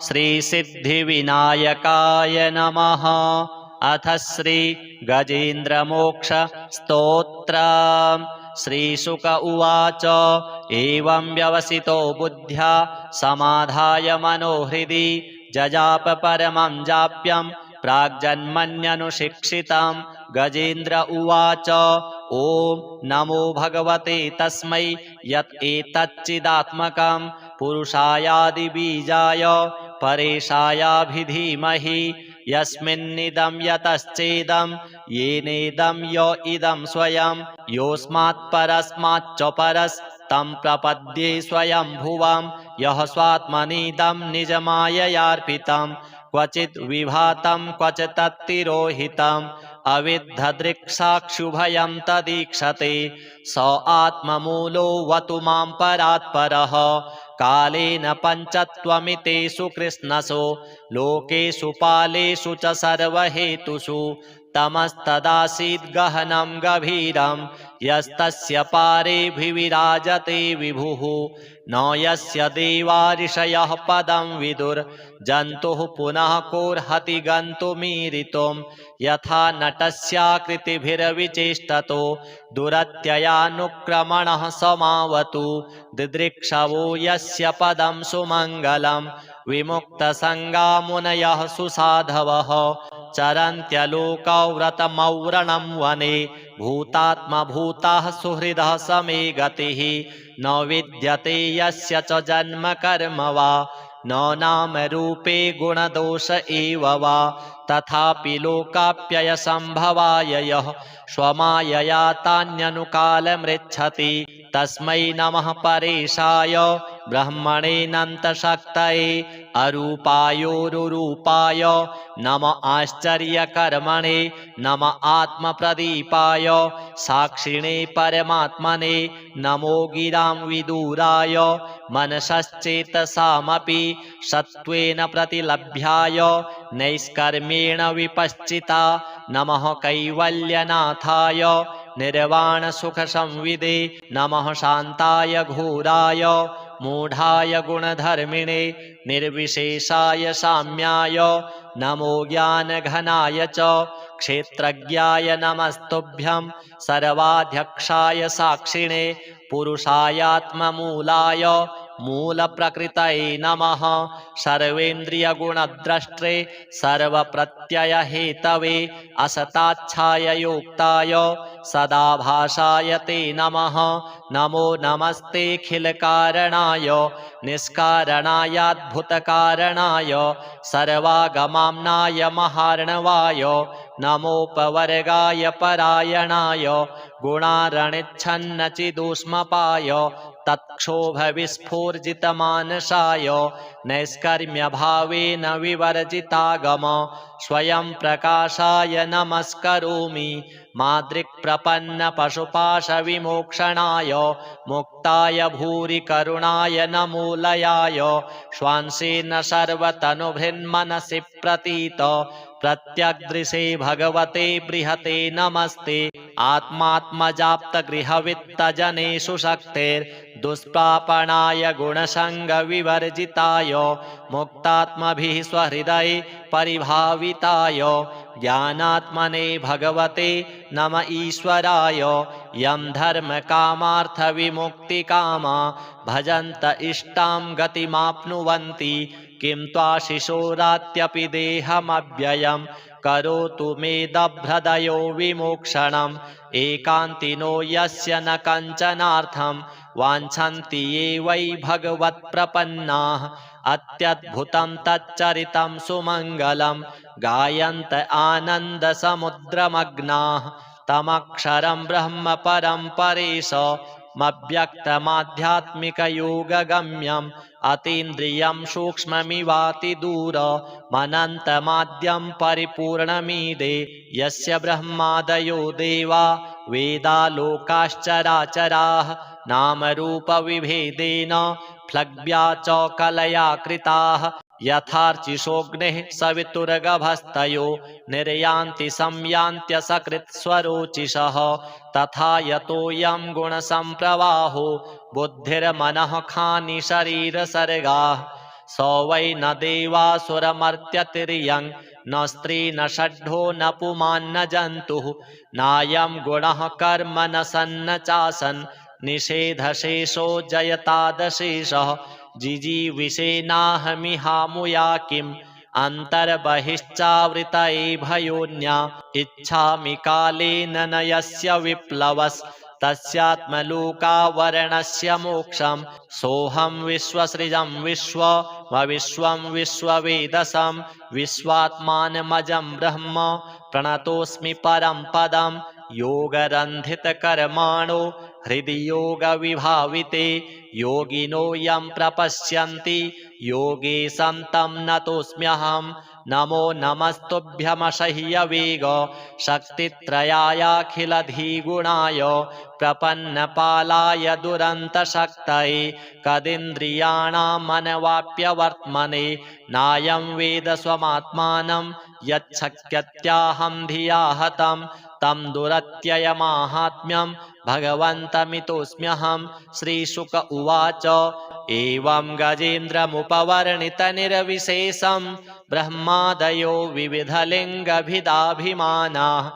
श्रीसिद्धिविनायकाय नमः। अथ श्री गजेन्द्रमोक्ष स्तोत्रम्। श्रीशुक उवाच एवं व्यवसितो बुद्ध्या समाधाय मनोहृदि जजाप परमं जाप्यं प्राग्जन्मन्यनुशिक्षितं। गजेन्द्र उवाच ॐ नमो भगवते तस्मै यत् एतच्चिदात्मकं पुरुषायादिबीजाय परेशायाभिधीमहि यस्मिन्निदं यतश्चेदं येनेदं य इदं स्वयं योऽस्मात् परस्माच्च परस्तं प्रपद्ये स्वयंभुवं यः स्वात्मनीदं निजमाययार्पितं क्वचित् विभातं क्वचित् तत्तिरोहितम् अविद्धदृक्साक्षुभयं तदीक्षते स आत्ममूलो वतु मां परात्परः कालेन पञ्चत्वमितेषु कृष्णसो लोकेषु पालेषु च सर्वहेतुषु तमस्तदासीद् गहनं गभीरं यस्तस्य पारेऽभिविराजते विभुः न यस्य देवा ऋषयः पदं विदुर्जन्तुः पुनः कोऽर्हति गन्तुमीरितुं यथा नटस्याकृतिभिर्विचेष्टतो दुरत्ययानुक्रमणः समावतु दिदृक्षवो यस्य पदं सुमङ्गलं विमुक्तसङ्गा मुनयः सुसाधवः चरन्त्यलोकव्रतमौरणं वने भूतात्मभूताः सुहृदः समे गतिः न विद्यते यस्य च जन्म कर्म वा न नाम रूपे गुणदोष एव वा तथापि लोकाप्ययसम्भवाय यः स्वमायया तान्यनुकालमृच्छति तस्मै नमः परेशाय ब्रह्मणेऽनन्तशक्तये अरूपायोरुरूपाय नम आश्चर्यकर्मणे नम आत्मप्रदीपाय साक्षिणे परमात्मने नमो गिरां विदुराय मनसश्चेतसामपि सत्त्वेन प्रतिलभ्याय नैष्कर्म्येण विपश्चिता नमः कैवल्यनाथाय निर्वाणसुखसंविदे नमः शान्ताय घोराय मूढाय गुणधर्मिणे निर्विशेषाय साम्याय नमो ज्ञानघनाय च क्षेत्रज्ञाय नमस्तुभ्यं सर्वाध्यक्षाय साक्षिणे पुरुषायात्ममूलाय मूलप्रकृतये नमः सर्वेन्द्रियगुणद्रष्ट्रे सर्वप्रत्ययहेतवे असताच्छाययोक्ताय सदाभासाय ते नमः नमो नमस्तेऽखिलकारणाय निष्कारणायाद्भुतकारणाय सर्वागमाम्नाय महार्णवाय नमोपवर्गाय परायणाय गुणारणिच्छन्नचिदूष्मपाय तत्क्षोभविस्फूर्जितमानसाय नैष्कर्म्यभावेन विवर्जितागम स्वयं प्रकाशाय नमस्करोमि मादृक्प्रपन्नपशुपाशविमोक्षणाय मुक्ताय भूरि करुणाय नमोलयाय श्वांसेन सर्वतनुभृन्मनसि प्रतीत प्रत्यग्दृशे भगवते बृहते नमस्ते आत्मात्मजाप्तगृहवित्तजनेषु शक्तेर्दुष्प्रापणाय गुणसङ्गविवर्जिताय मुक्तात्मभिः स्वहृदये परिभाविताय ज्ञानात्मने भगवते नम ईश्वराय यं धर्मकामार्थविमुक्तिकामा भजन्त इष्टां गतिमाप्नुवन्ति किं त्वाशिशोरात्यपि देहमव्ययं करोतु मेदभ्रदयो विमोक्षणम् एकान्तिनो यस्य न कञ्चनार्थं वाञ्छन्ति ये वै भगवत्प्रपन्नाः अत्यद्भुतं तच्चरितं सुमङ्गलं गायन्त आनन्दसमुद्रमग्नाः तमक्षरं ब्रह्म परं परेश मव्यक्तमाध्यात्मिकयोगगम्यम् अतीन्द्रियं सूक्ष्ममिवातिदूरमनन्तमाद्यं परिपूर्णमीडे यस्य ब्रह्मादयो देवा वेदालोकाश्चराचराः नामरूपविभेदेन फ्लग्व्या च कलया कृताः यथार्चिषोऽग्निः सवितुर्गभस्तयो निर्यान्ति संयान्त्यसकृत्स्वरोचिषः तथा यतोऽयं गुणसम्प्रवाहो बुद्धिर्मनः खानि शरीरसर्गाः स वै न देवासुरमर्त्यतिर्यं न स्त्री न षड्ढो न पुमान्न जन्तुः नायं गुणः कर्म न सन्न चासन् निषेधशेषो जयतादशेषः जिजीविषेनाहमिहामुया किम् अन्तर्बहिश्चावृतये भयोन्या इच्छामि कालेन न यस्य विप्लवस्तस्यात्मलोकावरणस्य मोक्षम् सोऽहं विश्वसृजं विश्वं विश्ववेदसं विश्वात्मानमजं ब्रह्म प्रणतोऽस्मि परं पदं योगरन्धितकर्माणो हृदि योगविभाविते योगिनो यं प्रपश्यन्ति योगे सन्तं नतोऽस्म्यहं नमो नमस्तुभ्यमसह्यवेग शक्तित्रयायाखिलधिगुणाय प्रपन्नपालाय दुरन्तशक्तये कदिन्द्रियाणामनवाप्यवर्त्मने नायं वेद स्वमात्मानं यच्छक्यत्याहं धिया हतं तं दुरत्ययमाहात्म्यं भगवन्तमितोऽस्म्यहं श्रीशुक उवाच एवं गजेन्द्रमुपवर्णितनिर्विशेषं ब्रह्मादयो विविधलिङ्गभिदाभिमानाः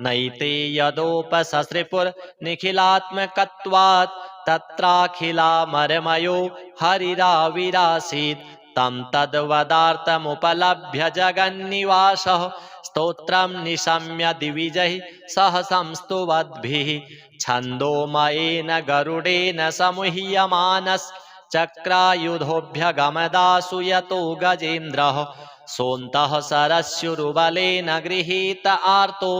नैते यदोपससृपुर्निखिलात्मकत्वात् तत्राखिलामरमयो हरिराविरासीत् तं तद्वदार्थमुपलभ्य जगन्निवासः स्तोत्रं निशम्य दिविजैः सह संस्तुवद्भिः छन्दोमयेन गरुडेन समुह्यमानश्चक्रायुधोऽभ्यगमदासु यतो गजेन्द्रः सोऽन्तः सरस्युरुबलेन गृहीत आर्तो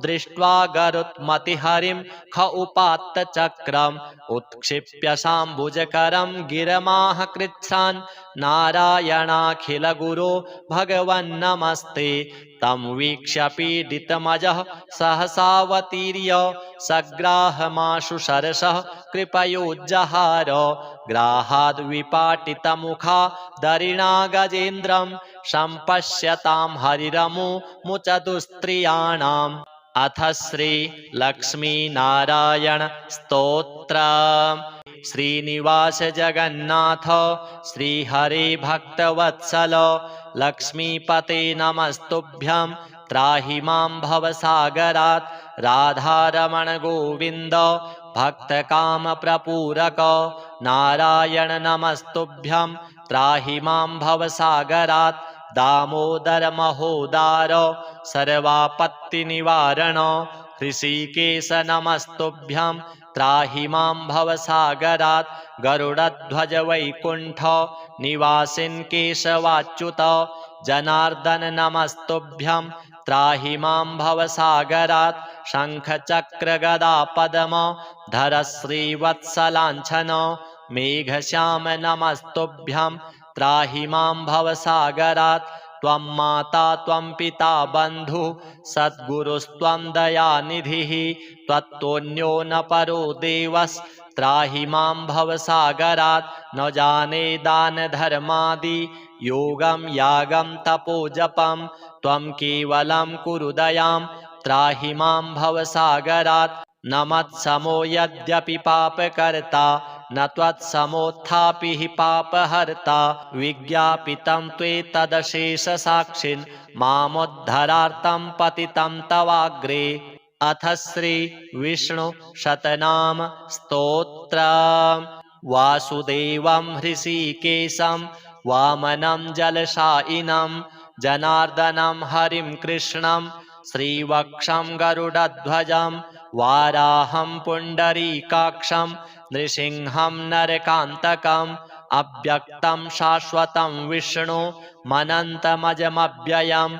दृष्ट्वा गरुत्मतिहरिं ख उपात्त चक्रम् उत्क्षिप्य शाम्बुजकरं गिरमाह कृच्छ्रान् नारायणाखिलगुरो भगवन्नमस्ते तं वीक्ष्य पीडितमजः सहसावतीर्य सग्राहमाशु सरसः कृपयोज्जहार ग्राहाद्विपाटितमुखा दरिणा गजेन्द्रं सम्पश्यतां हरिरमुमुचतुस्त्रियाणाम् अथ श्री लक्ष्मीनारायण स्तोत्र श्रीनिवास जगन्नाथ श्रीहरे भक्तवत्सल लक्ष्मीपते नमस्तुभ्यं त्राहि मां भवसागरात् राधारमण गोविन्द भक्तकामप्रपूरक नारायण नमस्तुभ्यं त्राहि मां भवसागरात् दामोदर महोदार सर्वापत्तिनिवारण ऋषिकेश नमस्तुभ्यं त्राहि मां भवसागरात् गरुडध्वज वैकुण्ठ निवासिन् केशवाच्युत जनार्दन नमस्तुभ्यं त्राहि मां भवसागरात् शङ्खचक्रगदा पद्म धर श्रीवत्सलाञ्छन मेघश्याम नमस्तुभ्यं त्राहि मां भवसागरात् त्वं माता त्वं पिता बन्धुः सद्गुरुस्त्वं दयानिधिः त्वत्तोऽन्यो न परो देवस्त्राहि मां भवसागरात् न जाने दानधर्मादि योगं यागं तपोजपं त्वं केवलं कुरु दयां त्राहि मां भवसागरात् न मत्समो यद्यपि पापकर्ता न त्वत्समोत्थापि हि पापहर्ता विज्ञापितं त्वेतदशेषसाक्षिन् मामुद्धरार्तं पतितं तवाग्रे अथ श्री विष्णु शतनाम स्तोत्र वासुदेवं हृषीकेशं वामनं जलशायिनं जनार्दनं हरिं कृष्णं श्रीवक्षं गरुडध्वजं वाराहं पुण्डरीकाक्षं नृसिंहं नरकान्तकम् अव्यक्तं शाश्वतं विष्णु मनन्तमजमव्ययं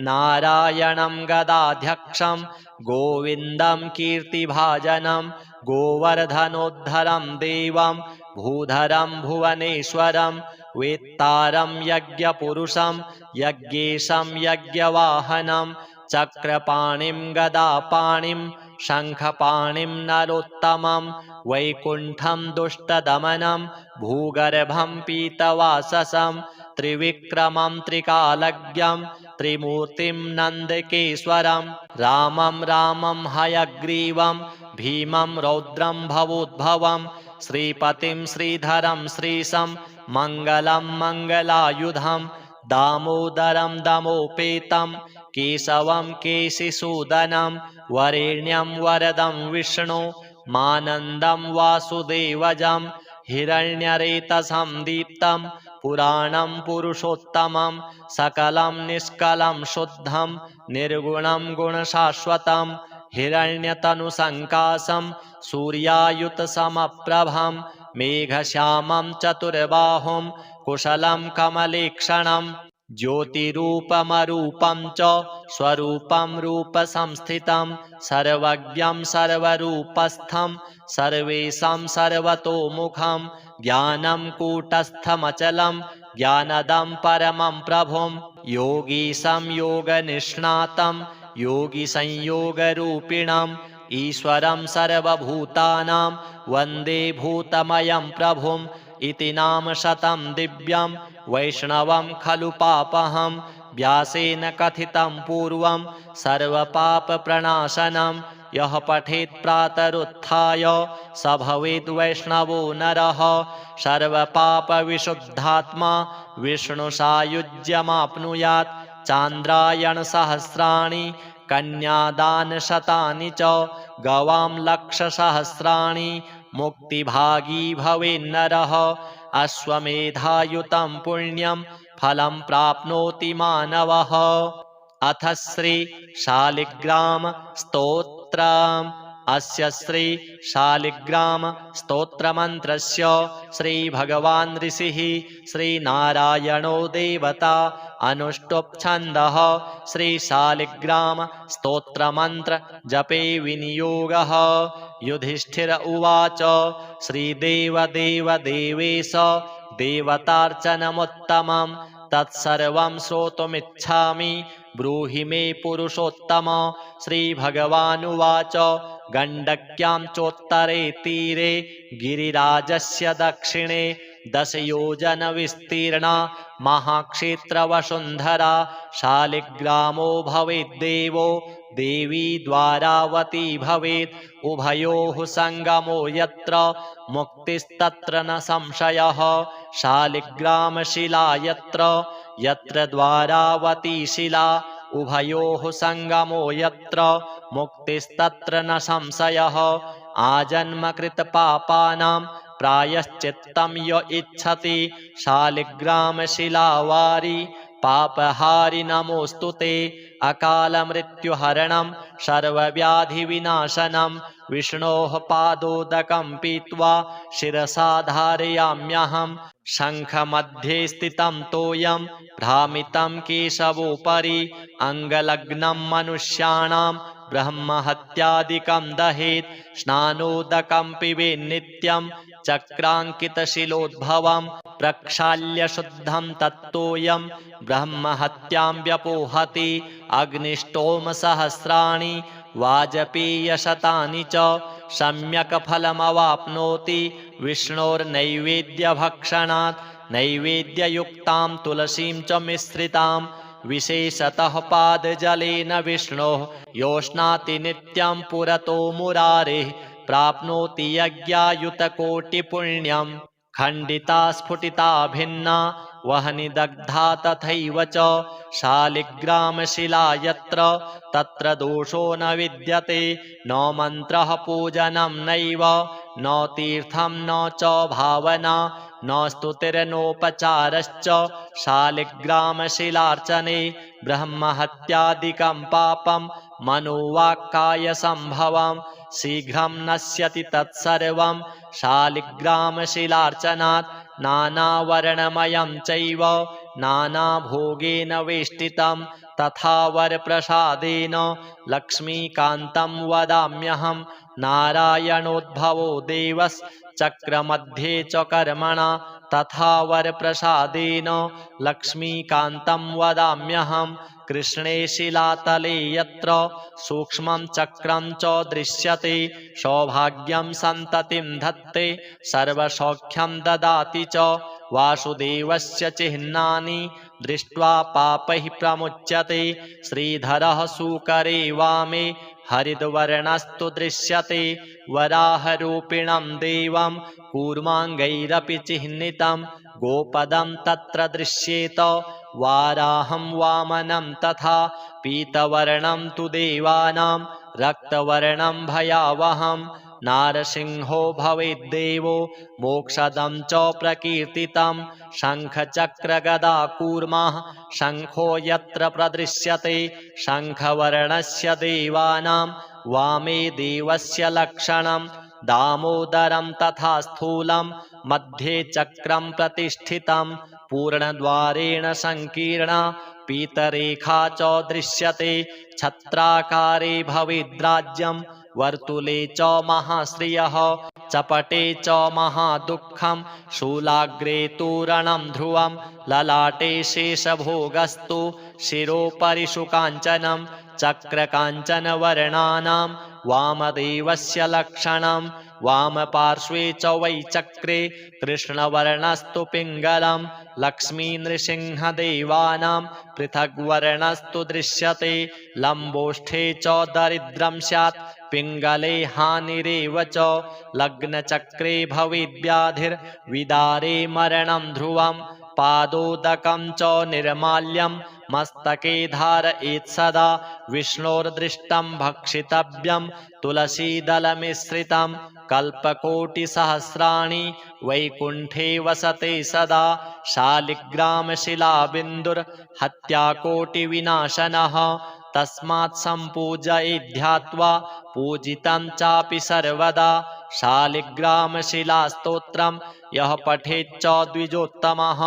नारायणं गदाध्यक्षं गोविन्दं कीर्तिभाजनं गोवर्धनोद्धरं देवं भूधरं भुवनेश्वरं वेत्तारं यज्ञपुरुषं यज्ञेशं यज्ञवाहनं चक्रपाणिं गदापाणिं शङ्खपाणिं नरोत्तमं वैकुण्ठं दुष्टदमनं भूगर्भं पीतवाससं त्रिविक्रमं त्रिकालज्ञं त्रिमूर्तिं नन्दकेश्वरं रामं हयग्रीवं भीमं रौद्रं भवोद्भवं श्रीपतिं श्रीधरं श्रीशं मङ्गलं मङ्गलायुधं दामोदरं दमोपेतं केशवं केशिसूदनं वरेण्यं वरदं विष्णु मानन्दं वासुदेवजं हिरण्यरेतसं दीप्तं पुराणं पुरुषोत्तमं सकलं निष्कलं शुद्धं निर्गुणं गुणशाश्वतं हिरण्यतनुसङ्काशं सूर्यायुतसमप्रभं मेघश्यामं चतुर्बाहुं कुशलं कमलेक्षणं ज्योतिरूपमरूपं च स्वरूपं रूपसंस्थितं सर्वज्ञं सर्वरूपस्थं सर्वेषां सर्वतोमुखं ज्ञानं कूटस्थमचलं ज्ञानदं परमं प्रभुं योगीशं योगनिष्णातं योगिसंयोगरूपिणम् ईश्वरं सर्वभूतानां वन्दे भूतमयं प्रभुम् इति नाम शतं दिव्यं वैष्णवं खलु पापहं व्यासेन कथितं पूर्वं सर्वपापप्रणाशनं यः पठेत् प्रातरुत्थाय स भवेद् वैष्णवो नरः सर्वपापविशुद्धात्मा विष्णुसायुज्यमाप्नुयात् चान्द्रायणसहस्राणि कन्यादानशतानि च गवां लक्षसहस्राणि मुक्तिभागी भवेन्नरः अश्वमेधायुतं पुण्यं फलं प्राप्नोति मानवः। अथ श्री शालिग्राम स्तोत्रम्। अस्य श्री शालिग्राम स्तोत्रमन्त्रस्य श्री भगवान् ऋषिः श्रीनारायणो देवता अनुष्टुप् छन्दः श्री शालिग्राम स्तोत्रमन्त्र जपे विनियोगः। युधिष्ठिर उवाच श्रीदेव देव देवेश देवतार्चनमुत्तमं तत्सर्वं श्रोतुमिच्छामि ब्रूहि मे पुरुषोत्तम। श्रीभगवानुवाच गण्डक्यां चोत्तरे तीरे गिरिराजस्य दक्षिणे 10 योजन विस्तीर्णा महाक्षेत्रवसुन्धरा शालिग्रामो भवेद्देवो देवी द्वारावती भवेत् उभयोः सङ्गमो यत्र मुक्तिस्तत्र न संशयः शालिग्रामशिला यत्र यत्र द्वारावती शिला उभयोः सङ्गमो यत्र मुक्तिस्तत्र न संशयः आजन्मकृतपापानां प्रायश्चित्तं य इच्छति शालिग्रामशिलावारि पापहारि नमोऽस्तु ते अकालमृत्युहरणं सर्वव्याधिविनाशनं विष्णोः पादोदकं पीत्वा शिरसा धारयाम्यहं शङ्खमध्ये स्थितं तोयं भ्रामितं केशवोपरि अङ्गलग्नं मनुष्याणां ब्रह्महत्यादिकं दहेत् स्नानोदकं पिबेन्नित्यं चक्राङ्कितशिलोद्भवं प्रक्षाल्य शुद्धं तत्तोयं ब्रह्महत्यां व्यपोहति अग्निष्टोमसहस्राणि वाजपेयशतानि च सम्यक् फलमवाप्नोति विष्णोर्नैवेद्यभक्षणात् नैवेद्ययुक्तां तुलसीं च मिश्रितां विशेषतः पादजलेन विष्णोः योष्णाति नित्यं पुरतो मुरारेः प्राप्नोति यज्ञायुतकोटिपुण्यम् खण्डिता स्फुटिता भिन्ना वह्नि दग्धा तथैव च शालिग्रामशिला यत्र तत्र दोषो न विद्यते न मन्त्रः पूजनं नैव न तीर्थं न च भावना न स्तुतिर्नोपचारश्च शालिग्रामशिलार्चने ब्रह्महत्यादिकं पापं मनोवाक्कायसम्भवं शीघ्रं नश्यति तत्सर्वं शालिग्रामशिलार्चनात् नानावर्णमयं चैव नानाभोगेन वेष्टितं तथा वरप्रसादेन लक्ष्मीकान्तं वदाम्यहं नारायणोद्भवो देवश्चक्रमध्ये च कर्मणा तथा वरप्रसादेन लक्ष्मीकान्तं वदाम्यहं कृष्णे शिलातले यत्र सूक्ष्मं चक्रं च दृश्यते सौभाग्यं सन्ततिं धत्ते सर्वसौख्यं ददाति च वासुदेवस्य चिह्नानि दृष्ट्वा पापैः प्रमुच्यते श्रीधरः सूकरे वामे हरिद्वर्णस्तु दृश्यते वराहरूपिणं देवं कूर्माङ्गैरपि चिह्नितं गोपदं तत्र दृश्येत वाराहं वामनं तथा पीतवर्णं तु देवानां रक्तवर्णं भयावहं नारसिंहो भवेद्देवो मोक्षदं च प्रकीर्तितं शङ्खचक्रगदाकूर्मः शङ्खो यत्र प्रदृश्यते शङ्खवर्णस्य देवानां वामे देवस्य लक्षणं दामोदरं तथा स्थूलं मध्ये चक्रं प्रतिष्ठितं पूर्णद्वारेण संकीर्णा पीतरेखा च दृश्यते छत्राकारे भवेद्राज्यं वर्तुले च महाश्रियः चपटे च महादुःखं शूलाग्रे तोरणं ध्रुवं ललाटे शेषभोगस्तु शिरोपरि शुकाञ्चनं चक्रकाञ्चनवर्णानां वामदेवस्य लक्षणं वामपार्श्वे च वै चक्रे कृष्णवर्णस्तु पिङ्गलं लक्ष्मीनृसिंहदेवानां पृथग्वर्णस्तु दृश्यते लम्बोष्ठे च दरिद्रं स्यात् पिङ्गले हानिरेव च लग्नचक्रे भवेद्व्याधिर्विदारे मरणं ध्रुवं पादोदकं च निर्माल्यं मस्तके धारयेत् सदा विष्णोर्दृष्टं भक्षितव्यं तुलसीदलमिश्रितं कल्पकोटिसहस्राणि वैकुण्ठे वसते सदा शालिग्रामशिलाबिन्दुर्हत्याकोटिविनाशनः तस्मात् सम्पूजयेत् ध्यात्वा पूजितं चापि सर्वदा शालिग्रामशिलास्तोत्रं यः पठेत् च द्विजोत्तमः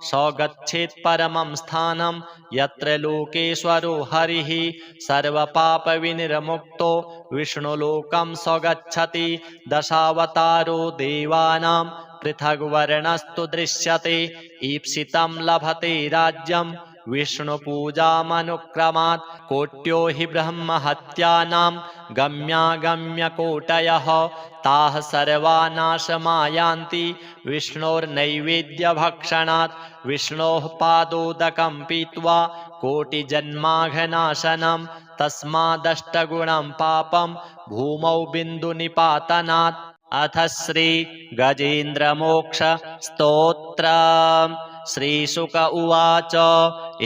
स गच्छेत् परमं स्थानं यत्र लोकेश्वरो हरिः सर्वपापविनिर्मुक्तो विष्णुलोकं स गच्छति दशावतारो देवानां पृथग्वर्णस्तु दृश्यते ईप्सितं लभते राज्यं विष्णुपूजामनुक्रमात् कोट्यो हि ब्रह्महत्यानां गम्यागम्यकोटयः ताः सर्वा नाशमायान्ति विष्णोर्नैवेद्यभक्षणात् विष्णोः पादोदकं पीत्वा कोटिजन्माघनाशनं तस्मादष्टगुणं पापं भूमौ बिन्दुनिपातनात् अथ श्री गजेन्द्रमोक्ष स्तोत्रम् श्रीशुक उवाच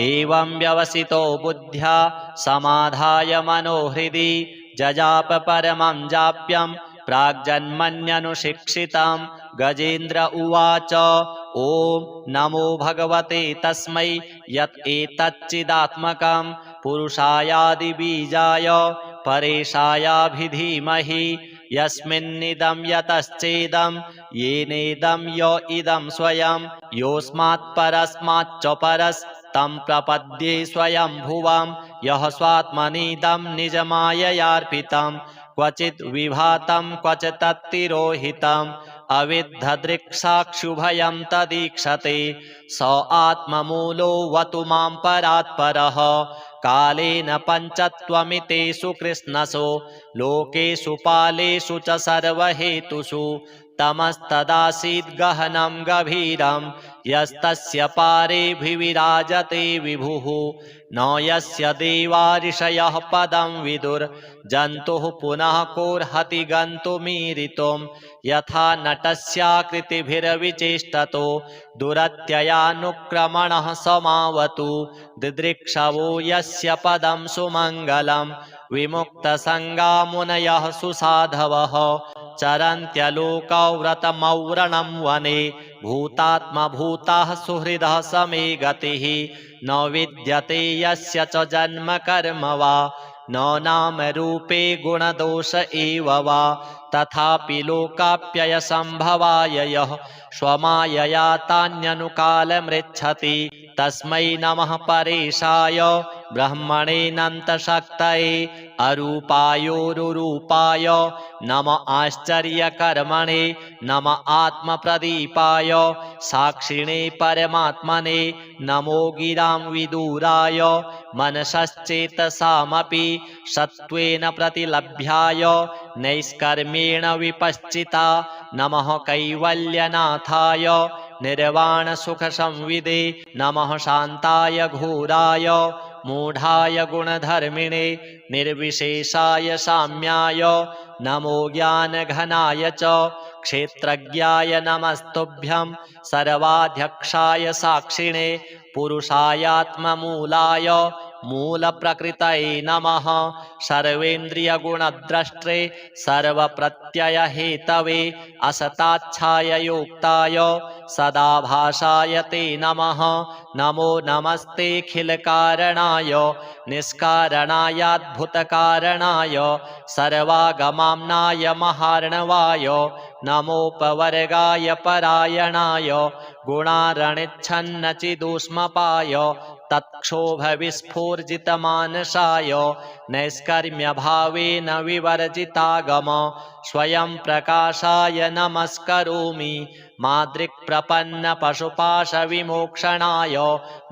एवं व्यवसितो बुद्ध्या समाधाय मनोहृदि जजाप परमं जाप्यं प्राग्जन्मन्यनुशिक्षितं गजेन्द्र उवाच ॐ नमो भगवते तस्मै यत् एतच्चिदात्मकं पुरुषायादिबीजाय परेशायाभिधीमहि यस्मिन्निदं यतश्चेदं येनेदं य इदं स्वयं योऽस्मात् परस्माच्च परस्तं प्रपद्ये स्वयंभुवं यः स्वात्मनीदं निजमाययार्पितं क्वचित् विभातं क्वचित् तत्तिरोहितम् अविद्धदृक्साक्षुभयं तदीक्षते स आत्ममूलो वतु मां परात्परः कालेन पञ्चत्वमितेषु कृष्णसो लोकेषु पालेषु च सर्वहेतुषु तमस्तदासीद् गहनं गभीरं यस्तस्य पारेऽभिविराजते विभुः न यस्य देवा ऋषयः पदं विदुर्जन्तुः पुनः कोऽर्हति गन्तुमीरितुं यथा नटस्याकृतिभिर्विचेष्टतो दुरत्ययानुक्रमणः समावतु दिदृक्षवो यस्य पदं सुमङ्गलं विमुक्तसङ्गा मुनयः सुसाधवः चरन्त्यलोकव्रतमौरणं वने भूतात्मभूताः सुहृदः समे गतिः न विद्यते यस्य च जन्म कर्म वा न नाम रूपे गुणदोष एव वा तथापि लोकाप्ययसम्भवाय यः स्वमायया तान्यनुकालमृच्छति तस्मै नमः परेशाय ब्रह्मणेऽनन्तशक्तये अरूपायोरुरूपाय नम आश्चर्यकर्मणे नम आत्मप्रदीपाय साक्षिणे परमात्मने नमो गिरां विदूराय मनसश्चेतसामपि सत्त्वेन प्रतिलभ्याय नैष्कर्म्येण विपश्चिता नमः कैवल्यनाथाय निर्वाणसुखसंविदे नमः शान्ताय घोराय मूढाय गुणधर्मिणे निर्विशेषाय साम्याय नमो ज्ञानघनाय च क्षेत्रज्ञाय नमस्तुभ्यं सर्वाध्यक्षाय साक्षिणे पुरुषायात्ममूलाय मूलप्रकृतये नमः सर्वेन्द्रियगुणद्रष्ट्रे सर्वप्रत्ययहेतवे असताच्छाय योक्ताय सदाभासाय ते नमः नमो नमस्तेऽखिलकारणाय निष्कारणायाद्भुतकारणाय सर्वागमाम्नाय महार्णवाय नमोपवर्गाय परायणाय गुणारणिच्छन्नचिदूष्मपाय तत्क्षोभविस्फूर्जितमानसाय नैष्कर्म्यभावेन विवर्जितागम स्वयं प्रकाशाय नमस्करोमि मादृक्प्रपन्नपशुपाशविमोक्षणाय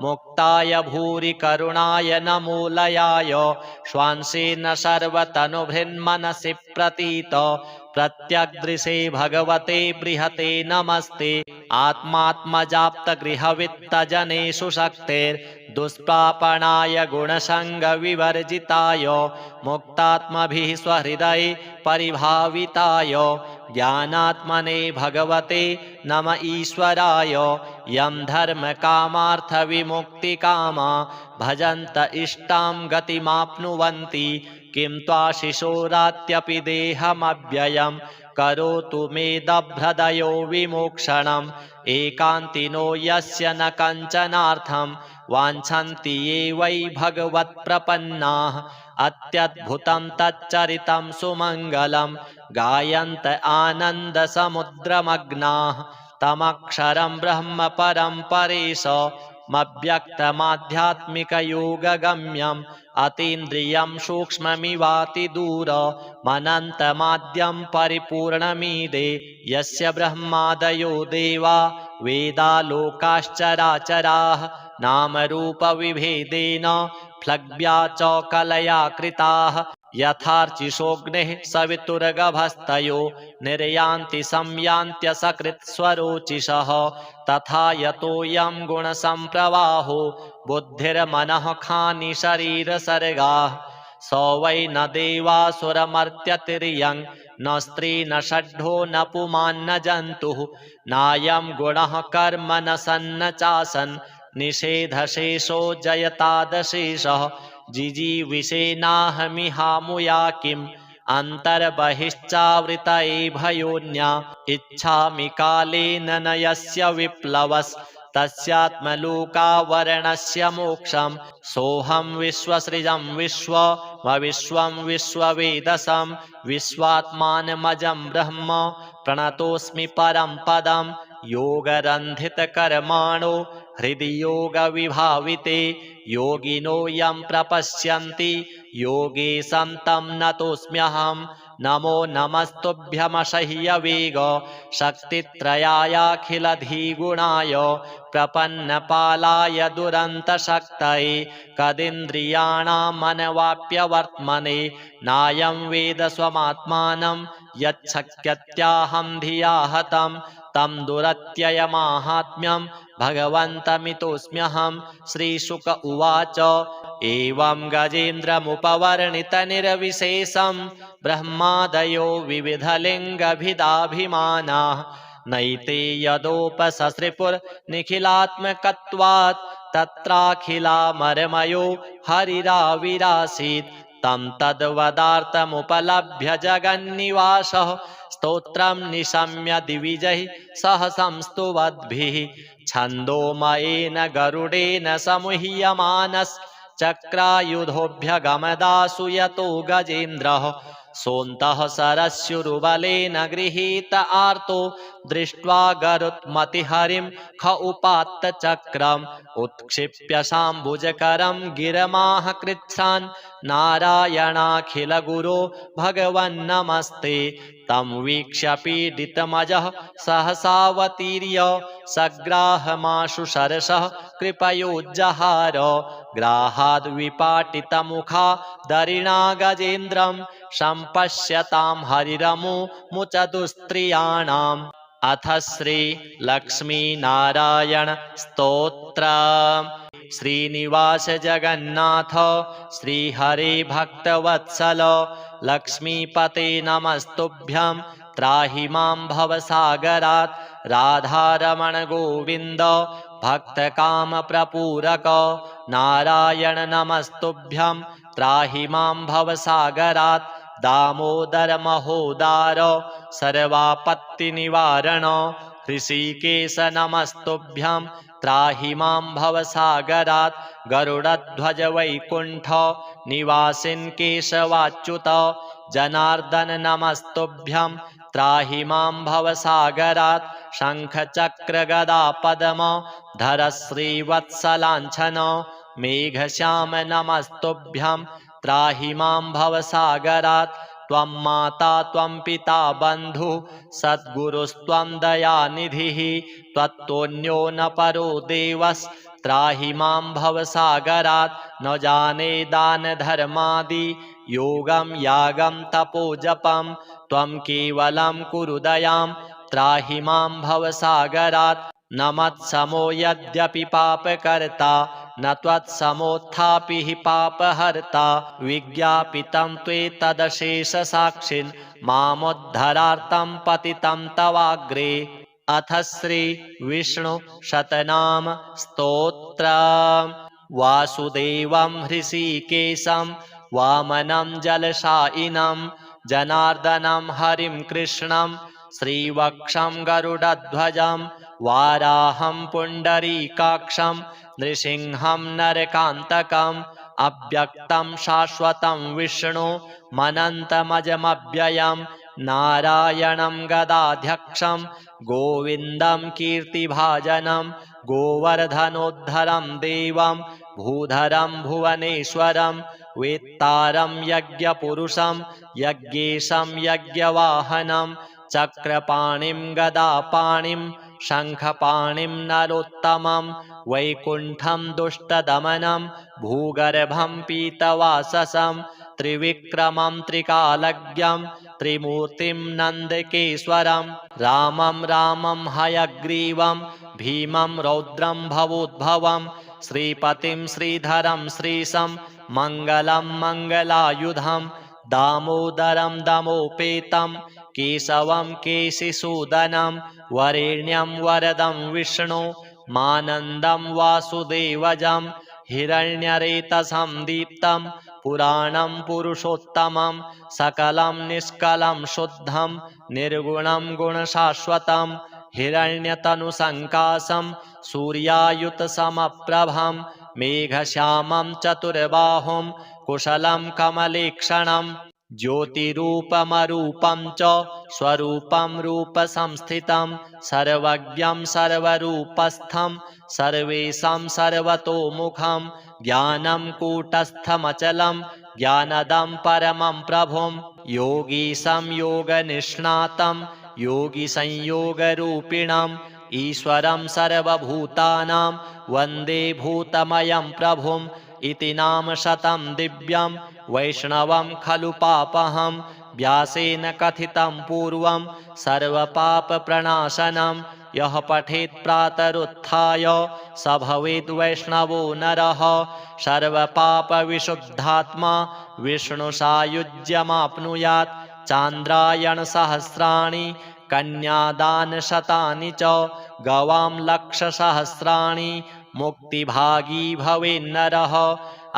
मुक्ताय भूरि करुणाय नमोलयाय श्वांसेन सर्वतनुभृन्मनसि प्रतीत प्रत्यग्दृशे भगवते बृहते नमस्ते आत्मात्मजाप्तगृहवित्तजनेषु शक्तेर्दुष्प्रापणाय गुणसङ्गविवर्जिताय मुक्तात्मभिः स्वहृदये परिभाविताय ज्ञानात्मने भगवते नम ईश्वराय यं धर्मकामार्थविमुक्तिकामा भजन्त इष्टां गतिमाप्नुवन्ति किं त्वाशिशोरात्यपि देहमव्ययं करोतु मेदभ्रदयो विमोक्षणम् एकान्तिनो यस्य न कञ्चनार्थं वाञ्छन्ति ये वै भगवत्प्रपन्नाः अत्यद्भुतं तच्चरितं सुमङ्गलं गायन्त आनन्दसमुद्रमग्नाः तमक्षरं ब्रह्म परं परेशमव्यक्तमाध्यात्मिकयोगगम्यम् अतीन्द्रियं सूक्ष्ममिवातिदूरमनन्तमाद्यं परिपूर्णमीडे यस्य ब्रह्मादयो देवा वेदालोकाश्चराचराः नामरूपविभेदेन फ्लग्व्या च कलया कृताः यथार्चिषोऽग्निः सवितुर्गभस्तयो निर्यान्ति संयान्त्यसकृत्स्वरोचिषः तथा यतोऽयं गुणसम्प्रवाहो बुद्धिर्मनः खानि शरीरसर्गाः स वै न देवासुरमर्त्यतिर्यं न स्त्री न षड्ढो न पुमान् न जन्तुः नायं गुणः कर्म न सन्न चासन् निषेधशेषो जयतादशेषः जिजीविषेनाहमिहामुया किम् अन्तर्बहिश्चावृतये भयोन्या इच्छामि कालेन न यस्य विप्लवस्तस्यात्मलोकावरणस्य मोक्षं सोऽहं विश्वसृजं विश्वं विश्ववेदसं विश्वात्मानमजं ब्रह्म प्रणतोऽस्मि परं पदं योगरन्धितकर्माणो हृदि योगविभाविते योगिनो यं प्रपश्यन्ति योगे सन्तं नतोऽस्म्यहं नमो नमस्तुभ्यमसह्यवेग शक्तित्रयायाखिलधिगुणाय प्रपन्नपालाय दुरन्तशक्तये कदिन्द्रियाणामनवाप्यवर्त्मने नायं वेद स्वमात्मानं यच्छक्यत्याहं धिया हतं तं दुरत्ययमाहात्म्यं भगवन्तमितोऽस्म्यहं श्रीशुक उवाच एवं गजेन्द्रमुपवर्णितनिर्विशेषं ब्रह्मादयो विविधलिङ्गभिदाभिमानाः नैते यदोपससृपुर्निखिलात्मकत्वात् तत्राखिलामरमयो हरिराविरासीत् तं तद्वदार्थमुपलभ्य जगन्निवासः स्तोत्रं निशम्य दिविजैः सह संस्तुवद्भिः छन्दोमयेन गरुडेन समुह्यमानश्चक्रायुधोऽभ्यगमदासु यतो गजेन्द्रः सोऽन्तः सरस्युरुबलेन गृहीत आर्तो दृष्ट्वा गरुत्मतिहरिं ख उपात्त चक्रम् उत्क्षिप्य शाम्बुजकरं गिरमाह कृच्छ्रान् नारायणाखिलगुरो भगवन्नमस्ते तं वीक्ष्य पीडितमजः सहसावतीर्य सग्राहमाशु सरसः कृपयोज्जहार ग्राहाद्विपाटितमुखा दरिणा गजेन्द्रं सम्पश्यतां हरिरमो मुचतुस्त्रियाणाम् अथ श्री लक्ष्मी नारायण स्तोत्र। श्रीनिवास जगन्नाथ श्रीहरे भक्तवत्सल लक्ष्मीपते नमस्तुभ्यं त्राहि मां भवसागरात्। राधारमण गोविन्द भक्तकामप्रपूरक नारायण नमस्तुभ्यं त्राहि मां भवसागरात्। दामोदर महोदार सर्वापत्तिनिवारण ऋषिकेश नमस्तुभ्यं त्राहि मां भवसागरात्। गरुडध्वज वैकुण्ठ निवासिन् केशवाच्युत जनार्दन नमस्तुभ्यं त्राहि मां भवसागरात्। शङ्खचक्र गदा पद्म धर श्रीवत्सलाञ्छन मेघश्याम नमस्तुभ्यं त्राहि मां भवसागरात्। त्वं माता त्वं पिता बन्धुः सद्गुरुस्त्वं दयानिधिः त्वत्तोऽन्यो न परो देवस्त्राहि मां भवसागरात्। न जाने दानधर्मादि योगं यागं तपोजपं त्वं केवलं कुरु दयां त्राहि मां भवसागरात्। न मत्समो यद्यपि पापकर्ता न त्वत्समोत्थापि हि पापहर्ता विज्ञापितं त्वेतदशेषसाक्षिन् मामुद्धरार्तं पतितं तवाग्रे। अथ श्री विष्णु शतनाम स्तोत्र। वासुदेवं हृषीकेशं वामनं जलशायिनं जनार्दनं हरिं कृष्णं श्रीवक्षं गरुडध्वजं वाराहं पुण्डरीकाक्षं नृसिंहं नरकान्तकम् अव्यक्तं शाश्वतं विष्णुमनन्तमजमव्ययं नारायणं गदाध्यक्षं गोविन्दं कीर्तिभाजनं गोवर्धनोद्धरं देवं भूधरं भुवनेश्वरं वेत्तारं यज्ञपुरुषं यज्ञेशं यज्ञवाहनं चक्रपाणिं गदापाणिं शङ्खपाणिं नरोत्तमं वैकुण्ठं दुष्टदमनं भूगर्भं पीतवाससं त्रिविक्रमं त्रिकालज्ञं त्रिमूर्तिं नन्दकेश्वरं रामं रामं हयग्रीवं भीमं रौद्रं भवोद्भवं श्रीपतिं श्रीधरं श्रीशं मङ्गलं मङ्गलायुधं दामोदरं दमोपेतं केशवं केशिसूदनं वरेण्यं वरदं विष्णु मानन्दं वासुदेवजं हिरण्यरेतसं दीप्तं पुराणं पुरुषोत्तमं सकलं निष्कलं शुद्धं निर्गुणं गुणशाश्वतं हिरण्यतनुसङ्काशं सूर्यायुतसमप्रभं मेघश्यामं चतुर्बाहुं कुशलं कमलेक्षणं ज्योतिरूपमरूपं च स्वरूपं रूपसंस्थितं सर्वज्ञं सर्वरूपस्थं सर्वेषां सर्वतोमुखं ज्ञानं कूटस्थमचलं ज्ञानदं परमं प्रभुं योगीशं योगनिष्णातं योगिसंयोगरूपिणं ईश्वरं सर्वभूतानां वन्दे भूतमयं प्रभुम् इति नाम शतं दिव्यं वैष्णवं खलु पापहं व्यासेन कथितं पूर्वं सर्वपापप्रणाशनं यः पठेत् प्रातरुत्थाय स भवेद् वैष्णवो नरः सर्वपापविशुद्धात्मा विष्णुसायुज्यमाप्नुयात् चान्द्रायणसहस्राणि कन्यादानशतानि च गवां लक्षसहस्राणि मुक्तिभागी भवेन्नरः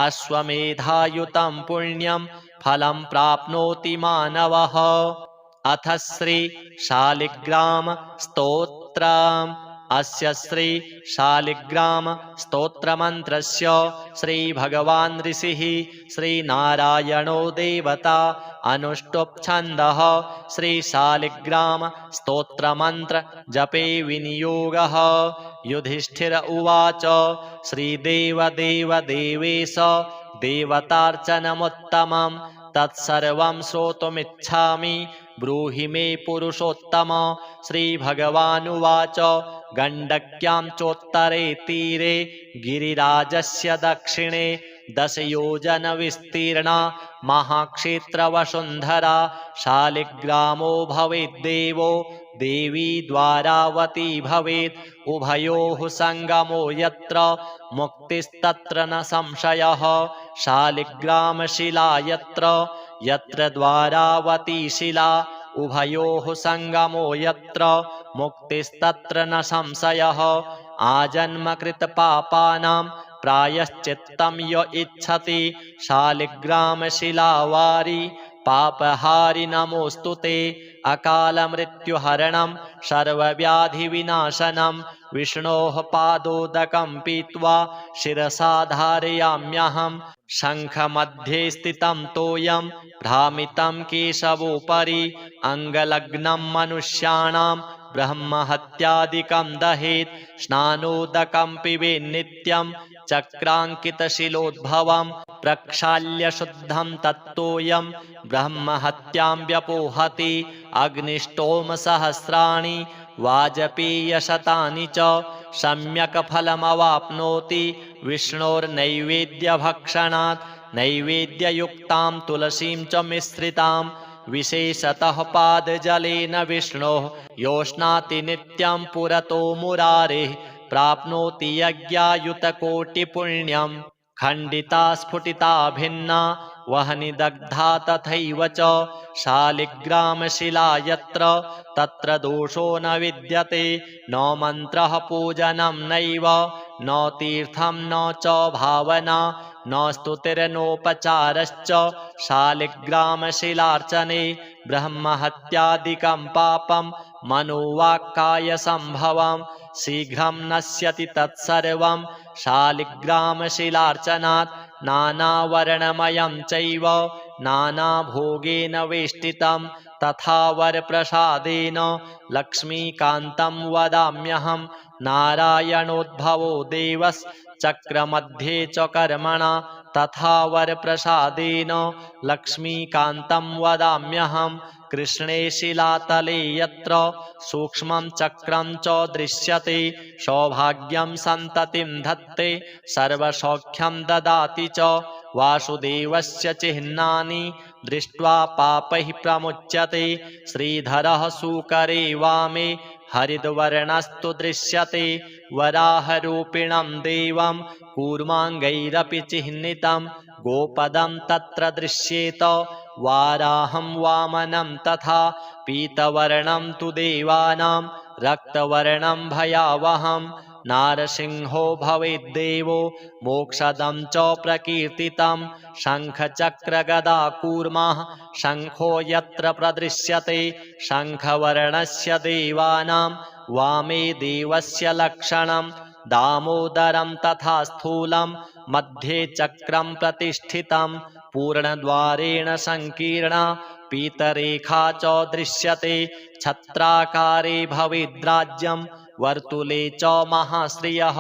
अश्वमेधायुतं पुण्यं फलं प्राप्नोति मानवः। अथ श्री शालिग्राम स्तोत्र। अस्य श्री शालिग्राम स्तोत्रमन्त्रस्य श्री भगवान् ऋषिः श्रीनारायणो देवता अनुष्टुप् छन्दः श्री शालिग्राम स्तोत्रमन्त्र जपे विनियोगः। युधिष्ठिर उवाच श्रीदेव देव देवेश देवतार्चनमुत्तमं तत्सर्वं श्रोतुमिच्छामि ब्रूहि मे पुरुषोत्तम। श्रीभगवानुवाच गण्डक्यां चोत्तरे तीरे गिरिराजस्य दक्षिणे 10 योजनविस्तीर्णा महाक्षेत्रवसुन्धरा शालिग्रामो भवेद्देवो देवी द्वारावती भवेत् उभयोः सङ्गमो यत्र मुक्तिस्तत्र न संशयः शालिग्रामशिला यत्र यत्र द्वारावती शिला उभयोः सङ्गमो यत्र मुक्तिस्तत्र न संशयः आजन्मकृतपापानां प्रायश्चित्तं य इच्छति शालिग्रामशिलावारि पापहारि नमोऽस्तु ते अकालमृत्युहरणं सर्वव्याधिविनाशनं विष्णोः पादोदकं पीत्वा शिरसा धारयाम्यहं शङ्खमध्ये स्थितं तोयं भ्रामितं केशवोपरि अङ्गलग्नं मनुष्याणां ब्रह्महत्यादिकं दहेत् स्नानोदकं पिबेत् नित्यं चक्राङ्कितशिलोद्भवं प्रक्षाल्य शुद्धं तत्तोयं ब्रह्महत्यां व्यपोहति अग्निष्टोमसहस्राणि वाजपेयशतानि च सम्यक् फलमवाप्नोति विष्णोर्नैवेद्यभक्षणात् नैवेद्ययुक्तां तुलसीं च मिश्रितां विशेषतः पादजलेन विष्णोः योष्णाति नित्यं पुरतो मुरारेः प्राप्नोति यज्ञायुतकोटिपुण्यं खण्डिता स्फुटिता भिन्ना वह्नि दग्धा तथैव च शालिग्रामशिला यत्र तत्र दोषो न विद्यते न मन्त्रः पूजनं नैव न तीर्थं न च भावना न स्तुतिर्नोपचारश्च शालिग्रामशिलार्चने ब्रह्महत्यादिकं पापं मनोवाक्कायसम्भवं शीघ्रं नश्यति तत्सर्वं शालिग्रामशिलार्चनात् नानावर्णमयं चैव नानाभोगेन वेष्टितं तथा वरप्रसादेन लक्ष्मीकान्तं वदाम्यहं नारायणोद्भवो देवश्चक्रमध्ये च कर्मणा तथा वरप्रसादेन लक्ष्मीकान्तं वदाम्यहं कृष्णे शिलातले यत्र सूक्ष्मं चक्रं च दृश्यते सौभाग्यं सन्ततिं धत्ते सर्वसौख्यं ददाति च वासुदेवस्य चिह्नानि दृष्ट्वा पापैः प्रमुच्यते श्रीधरः सूकरे वामे हरिद्वर्णस्तु दृश्यते वराहरूपिणं देवं कूर्माङ्गैरपि चिह्नितं गोपदं तत्र दृश्येत वाराहं वामनं तथा पीतवर्णं तु देवानां रक्तवर्णं भयावहं नारसिंहो भवेद्देवो मोक्षदं च प्रकीर्तितं शङ्खचक्रगदा कूर्मः शङ्खो यत्र प्रदृश्यते शङ्खवर्णस्य देवानां वामे देवस्य लक्षणं दामोदरं तथा स्थूलं मध्ये चक्रं प्रतिष्ठितं पूर्णद्वारेण संकीर्णा पीतरेखा च दृश्यते छत्राकारे भवेद्राज्यं वर्तुले च महाश्रियः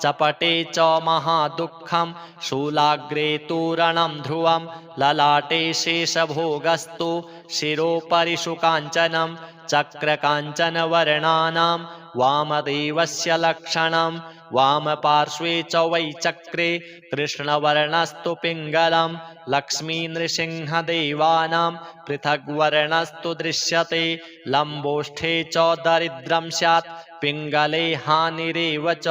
चपटे च महादुःखं शूलाग्रे तोरणं ध्रुवं ललाटे शेषभोगस्तु शिरोपरि शुकाञ्चनं चक्रकाञ्चनवर्णानां वामदेवस्य लक्षणं वामपार्श्वे च वै चक्रे कृष्णवर्णस्तु पिङ्गलं लक्ष्मीनृसिंहदेवानां पृथग्वर्णस्तु दृश्यते लम्बोष्ठे च दरिद्रं स्यात् पिङ्गले हानिरेव च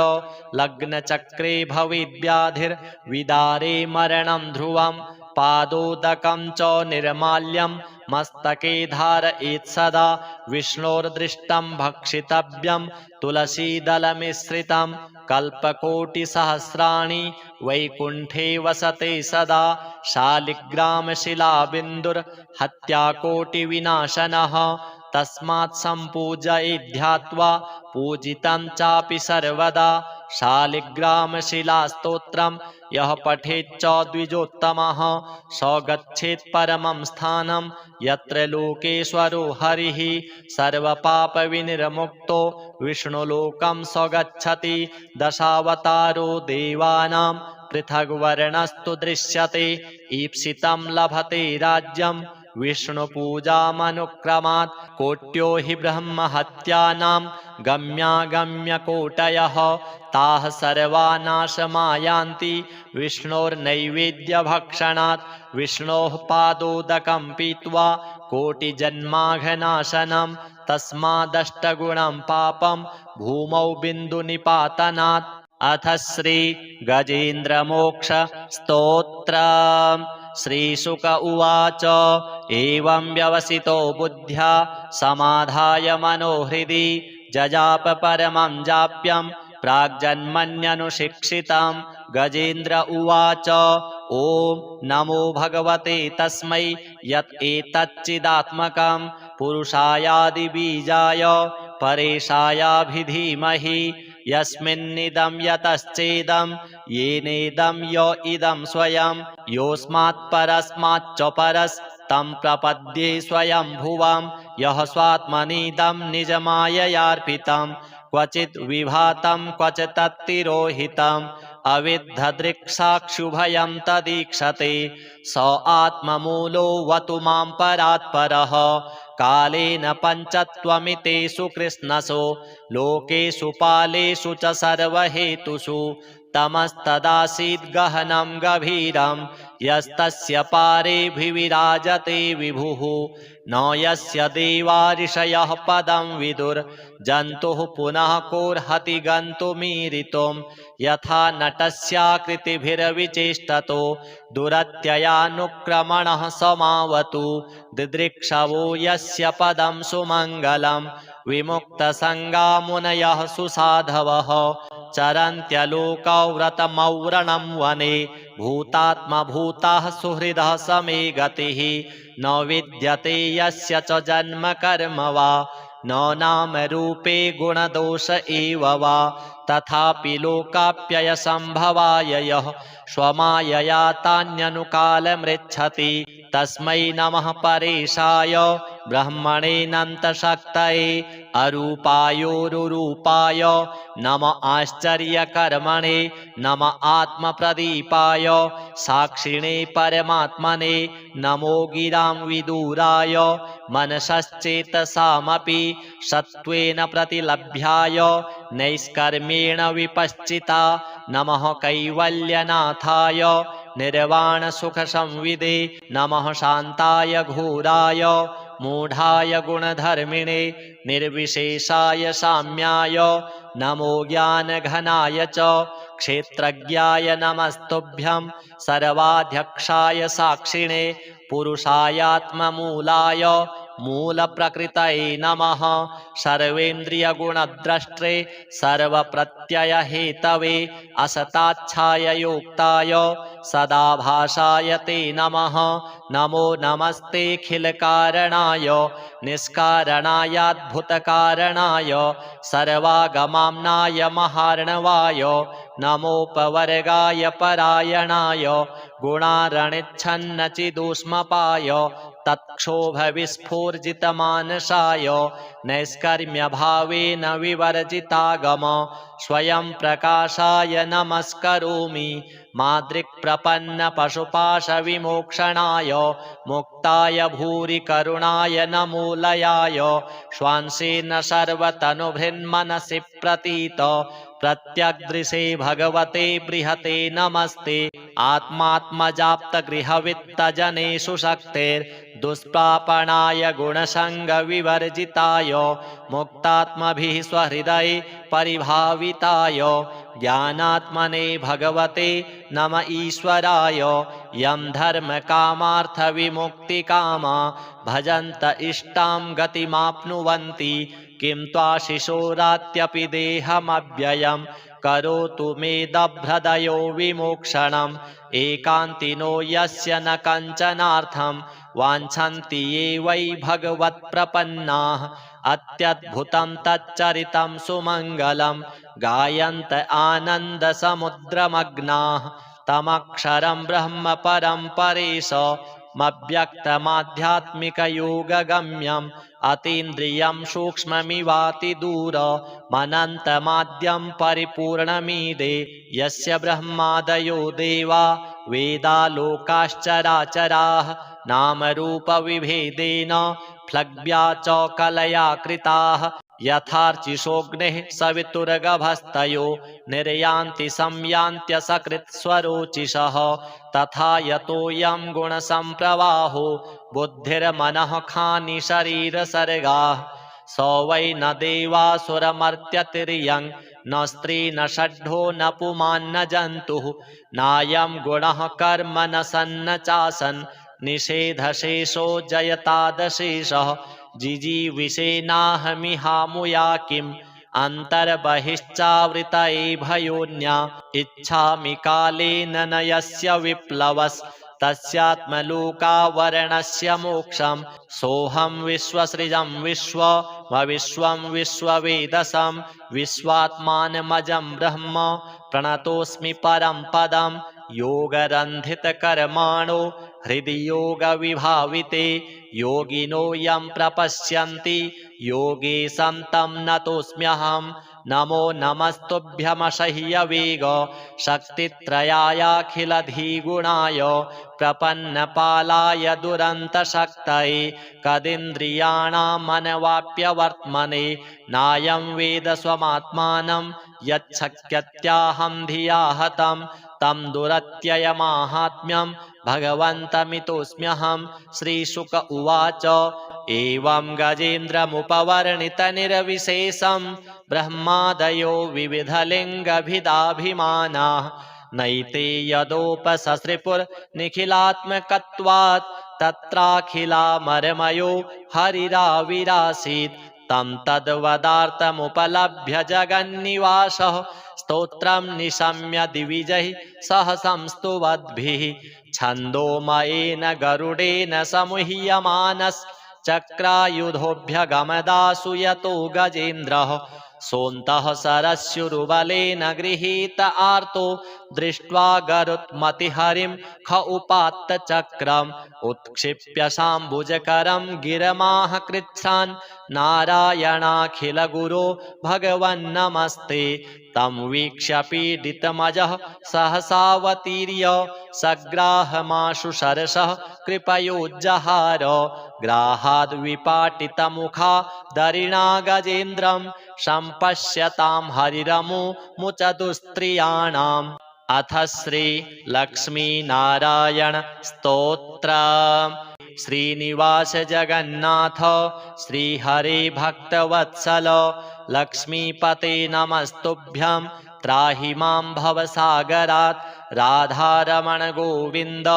लग्नचक्रे भवेद्व्याधिर्विदारे मरणं ध्रुवं पादोदकं च निर्माल्यं मस्तके धारयेत् सदा विष्णोर्दृष्टं भक्षितव्यं तुलसीदलमिश्रितं कल्पकोटिसहस्राणि वैकुण्ठे वसते सदा शालिग्रामशिलाबिन्दुर्हत्याकोटिविनाशनः तस्मात् सम्पूजयेत् ध्यात्वा पूजितं चापि सर्वदा शालिग्रामशिलास्तोत्रं यः पठेच्च द्विजोत्तमः स गच्छेत् परमं स्थानं यत्र लोकेश्वरो हरिः सर्वपापविनिर्मुक्तो विष्णुलोकं स गच्छति दशावतारो देवानां पृथग्वर्णस्तु दृश्यते ईप्सितं लभते राज्यं विष्णुपूजामनुक्रमात् कोट्यो हि ब्रह्महत्यानां गम्यागम्यकोटयः ताः सर्वा नाशमायान्ति विष्णोर्नैवेद्यभक्षणात् विष्णोः पादोदकं पीत्वा कोटिजन्माघनाशनं तस्मादष्टगुणं पापं भूमौ बिन्दुनिपातनात्। अथ श्री गजेन्द्रमोक्ष स्तोत्र। श्रीशुक उवाच एवं व्यवसितो बुद्ध्या समाधाय मनोहृदि जजाप परमं जाप्यं प्राग्जन्मन्यनुशिक्षितं। गजेन्द्र उवाच ॐ नमो भगवते तस्मै यत् एतच्चिदात्मकं पुरुषायादिबीजाय परेशायाभिधीमहि यस्मिन्निदं यतश्चेदं येनेदं य इदं स्वयं योऽस्मात् परस्माच्च परस्तं प्रपद्ये स्वयंभुवं यः स्वात्मनीदं निजमाययार्पितं क्वचित् विभातं क्वचित् तत्तिरोहितम् अविद्धदृक्साक्षुभयं तदीक्षते स आत्ममूलोऽवतु मां परात्परः कालेन पञ्चत्वमितेषु कृष्णसु लोकेषु पालेषु च सर्वहेतुषु तमस्तदासीद् गहनं गभीरं यस्तस्य पारेऽभिविराजते विभुः न यस्य देवा ऋषयः पदं विदुर्जन्तुः पुनः कोऽर्हति गन्तुमीरितुं यथा नटस्याकृतिभिर्विचेष्टतो दुरत्ययानुक्रमणः समावतु दिदृक्षवो यस्य पदं सुमङ्गलं विमुक्तसङ्गा मुनयः सुसाधवः चरन्त्यलोकव्रतमौरणं वने भूतात्मभूताः सुहृदः समे गतिः न विद्यते यस्य च जन्म कर्म वा न नाम रूपे गुणदोष एव वा तथापि लोकाप्ययसम्भवाय यः स्वमायया तान्यनुकालमृच्छति तस्मै नमः परेशाय ब्रह्मणेऽनन्तशक्तये अरूपायोरुरूपाय नम आश्चर्यकर्मणे नम आत्मप्रदीपाय साक्षिणे परमात्मने नमो गिरां विदुराय मनसश्चेतसामपि सत्त्वेन प्रतिलभ्याय नैष्कर्म्येण विपश्चिता नमः कैवल्यनाथाय निर्वाणसुखसंविदे नमः शान्ताय घोराय मूढाय गुणधर्मिणे निर्विशेषाय साम्याय नमो ज्ञानघनाय च क्षेत्रज्ञाय नमस्तुभ्यं सर्वाध्यक्षाय साक्षिणे पुरुषायात्ममूलाय मूलप्रकृतये नमः सर्वेन्द्रियगुणद्रष्ट्रे सर्वप्रत्ययहेतवे असताच्छाययोक्ताय सदाभासाय ते नमः नमो नमस्तेऽखिलकारणाय निष्कारणायाद्भुतकारणाय सर्वागमाम्नाय महार्णवाय नमोपवर्गाय परायणाय गुणारणिच्छन्नचिदूष्मपाय तत्क्षोभविस्फूर्जितमानसाय नैष्कर्म्यभावेन विवर्जितागम स्वयं प्रकाशाय नमस्करोमि मादृक्प्रपन्नपशुपाशविमोक्षणाय मुक्ताय भूरि करुणाय नमोलयाय श्वांसेन सर्वतनुभृन्मनसि प्रतीत प्रत्यग्दृशे भगवते बृहते नमस्ते आत्मात्मजाप्तगृहवित्तजनेषु शक्तेर्दुष्प्रापणाय गुणसङ्गविवर्जिताय मुक्तात्मभिः स्वहृदये परिभाविताय ज्ञानात्मने भगवते नम ईश्वराय यं धर्मकामार्थविमुक्तिकामा भजन्त इष्टां गतिमाप्नुवन्ति किं त्वाशिशोरात्यपि देहमव्ययं करोतु मेदभ्रदयो विमोक्षणम् एकान्तिनो यस्य न कञ्चनार्थं वाञ्छन्ति ये वै भगवत्प्रपन्नाः अत्यद्भुतं तच्चरितं सुमङ्गलं गायन्त आनन्दसमुद्रमग्नाः तमक्षरं ब्रह्म परं परेशमव्यक्तमाध्यात्मिकयोगगम्यम् अतीन्द्रियं सूक्ष्ममिवातिदूरमनन्तमाद्यं परिपूर्णमीदे यस्य ब्रह्मादयो देवा वेदालोकाश्चराचराः नामरूपविभेदेन फ्लग्व्या च कलया कृताः यथार्चिषोऽग्निः सवितुर्गभस्तयो निर्यान्ति संयान्त्यसकृत्स्वरोचिषः तथा यतोऽयं गुणसम्प्रवाहो बुद्धिर्मनः खानि शरीरसर्गाः स वै न देवासुरमर्त्यतिर्यं न स्त्री न षड्ढो न पुमान्न जन्तुः नायं गुणः कर्म न सन्न चासन् निषेधशेषो जयतादशेषः जिजीविषेनाहमिहामुया किम् अन्तर्बहिश्चावृतये भयोन्या इच्छामि कालेन न यस्य विप्लवस्तस्यात्मलोकावरणस्य मोक्षं सोऽहं विश्वसृजं विश्वं विश्ववेदसं विश्वात्मानमजं ब्रह्म प्रणतोऽस्मि परं पदं योगरन्धितकर्माणो हृदि योगविभाविते योगिनो यं प्रपश्यन्ति योगेशं तं नतोऽस्म्यहं नमो नमस्तुभ्यमसह्यवेग शक्तित्रयायाखिलधिगुणाय प्रपन्नपालाय दुरन्तशक्तये कदिन्द्रियाणामनवाप्यवर्त्मने नायं वेद स्वमात्मानं यच्छक्यत्याहं धिया हतं तं दुरत्ययमाहात्म्यं भगवन्तमितोऽस्म्यहं श्रीशुक उवाच एवं गजेन्द्रमुपवर्णितनिर्विशेषं ब्रह्मादयो विविधलिङ्गभिदाभिमानाः नैते यदोपससृपुर्निखिलात्मकत्वात् तत्राखिलामरमयो हरिराविरासीत् तं तद्वदार्थमुपलभ्य जगन्निवासः स्तोत्रं निशम्य दिविजैः सह संस्तुवद्भिः छन्दोमयेन गरुडेन समुह्यमानश्चक्रायुधोऽभ्यगमदासु यतो गजेन्द्रः सोऽन्तः सरस्युरुबलेन गृहीत आर्तो दृष्ट्वा गरुत्मतिहरिं ख उपात्त चक्रम् उत्क्षिप्य शाम्बुजकरं गिरमाह कृच्छ्रान् नारायणाखिलगुरो भगवन्नमस्ते तं वीक्ष्य पीडितमजः सहसावतीर्य सग्राहमाशु सरसः कृपयोज्जहार ग्राहाद्विपाटितमुखा दरिणा गजेन्द्रं सम्पश्यतां हरिरमुमुचदुस्त्रियाणाम् अथ श्री लक्ष्मीनारायण स्तोत्र श्रीनिवास जगन्नाथ श्रीहरे भक्तवत्सल लक्ष्मीपते नमस्तुभ्यं त्राहि मां भवसागरात् राधारमण गोविन्द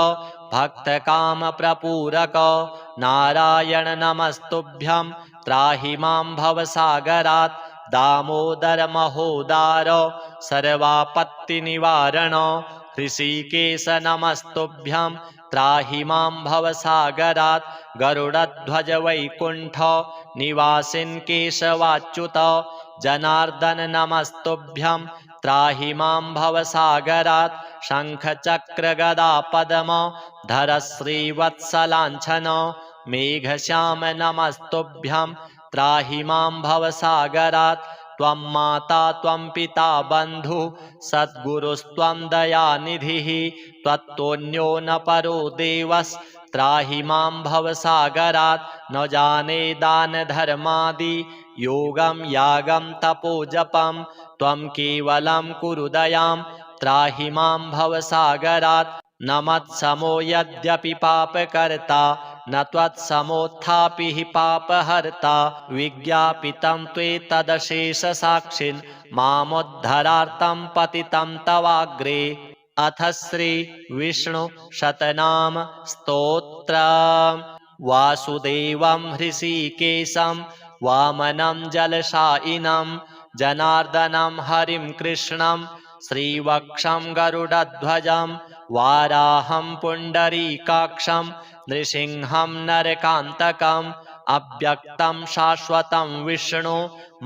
भक्तकामप्रपूरक नारायण नमस्तुभ्यं त्राहि मां भवसागरात् दामोदर महोदार सर्वापत्तिनिवारण ऋषिकेश नमस्तुभ्यं त्राहि मां भवसागरात् गरुडध्वज वैकुण्ठ निवासिन् केशवाच्युत जनार्दन नमस्तुभ्यं त्राहि मां भवसागरात् शङ्खचक्रगदा पद्म धर श्रीवत्सलाञ्छन मेघश्याम नमस्तुभ्यं त्राहि मां भवसागरात् त्वं माता त्वं पिता बन्धु सद्गुरुस्त्वं दयानिधिः त्वत्तोऽन्यो न परो देवस्त्राहि मां भवसागरात् न जाने दानधर्मादि योगं यागं तपोजपं त्वं केवलं कुरु दयां त्राहि मां भवसागरात् न मत्समो यद्यपि पापकर्ता न त्वत्समोत्थापि हि पापहर्ता विज्ञापितं त्वेतदशेषसाक्षिन् मामुद्धरार्तं पतितं तवाग्रे अथ श्री विष्णु शतनाम स्तोत्र वासुदेवं हृषीकेशं वामनं जलशायिनं जनार्दनं हरिं कृष्णं श्रीवक्षं गरुडध्वजं वाराहं पुण्डरीकाक्षं नृसिंहं नरकान्तकम् अव्यक्तं शाश्वतं विष्णु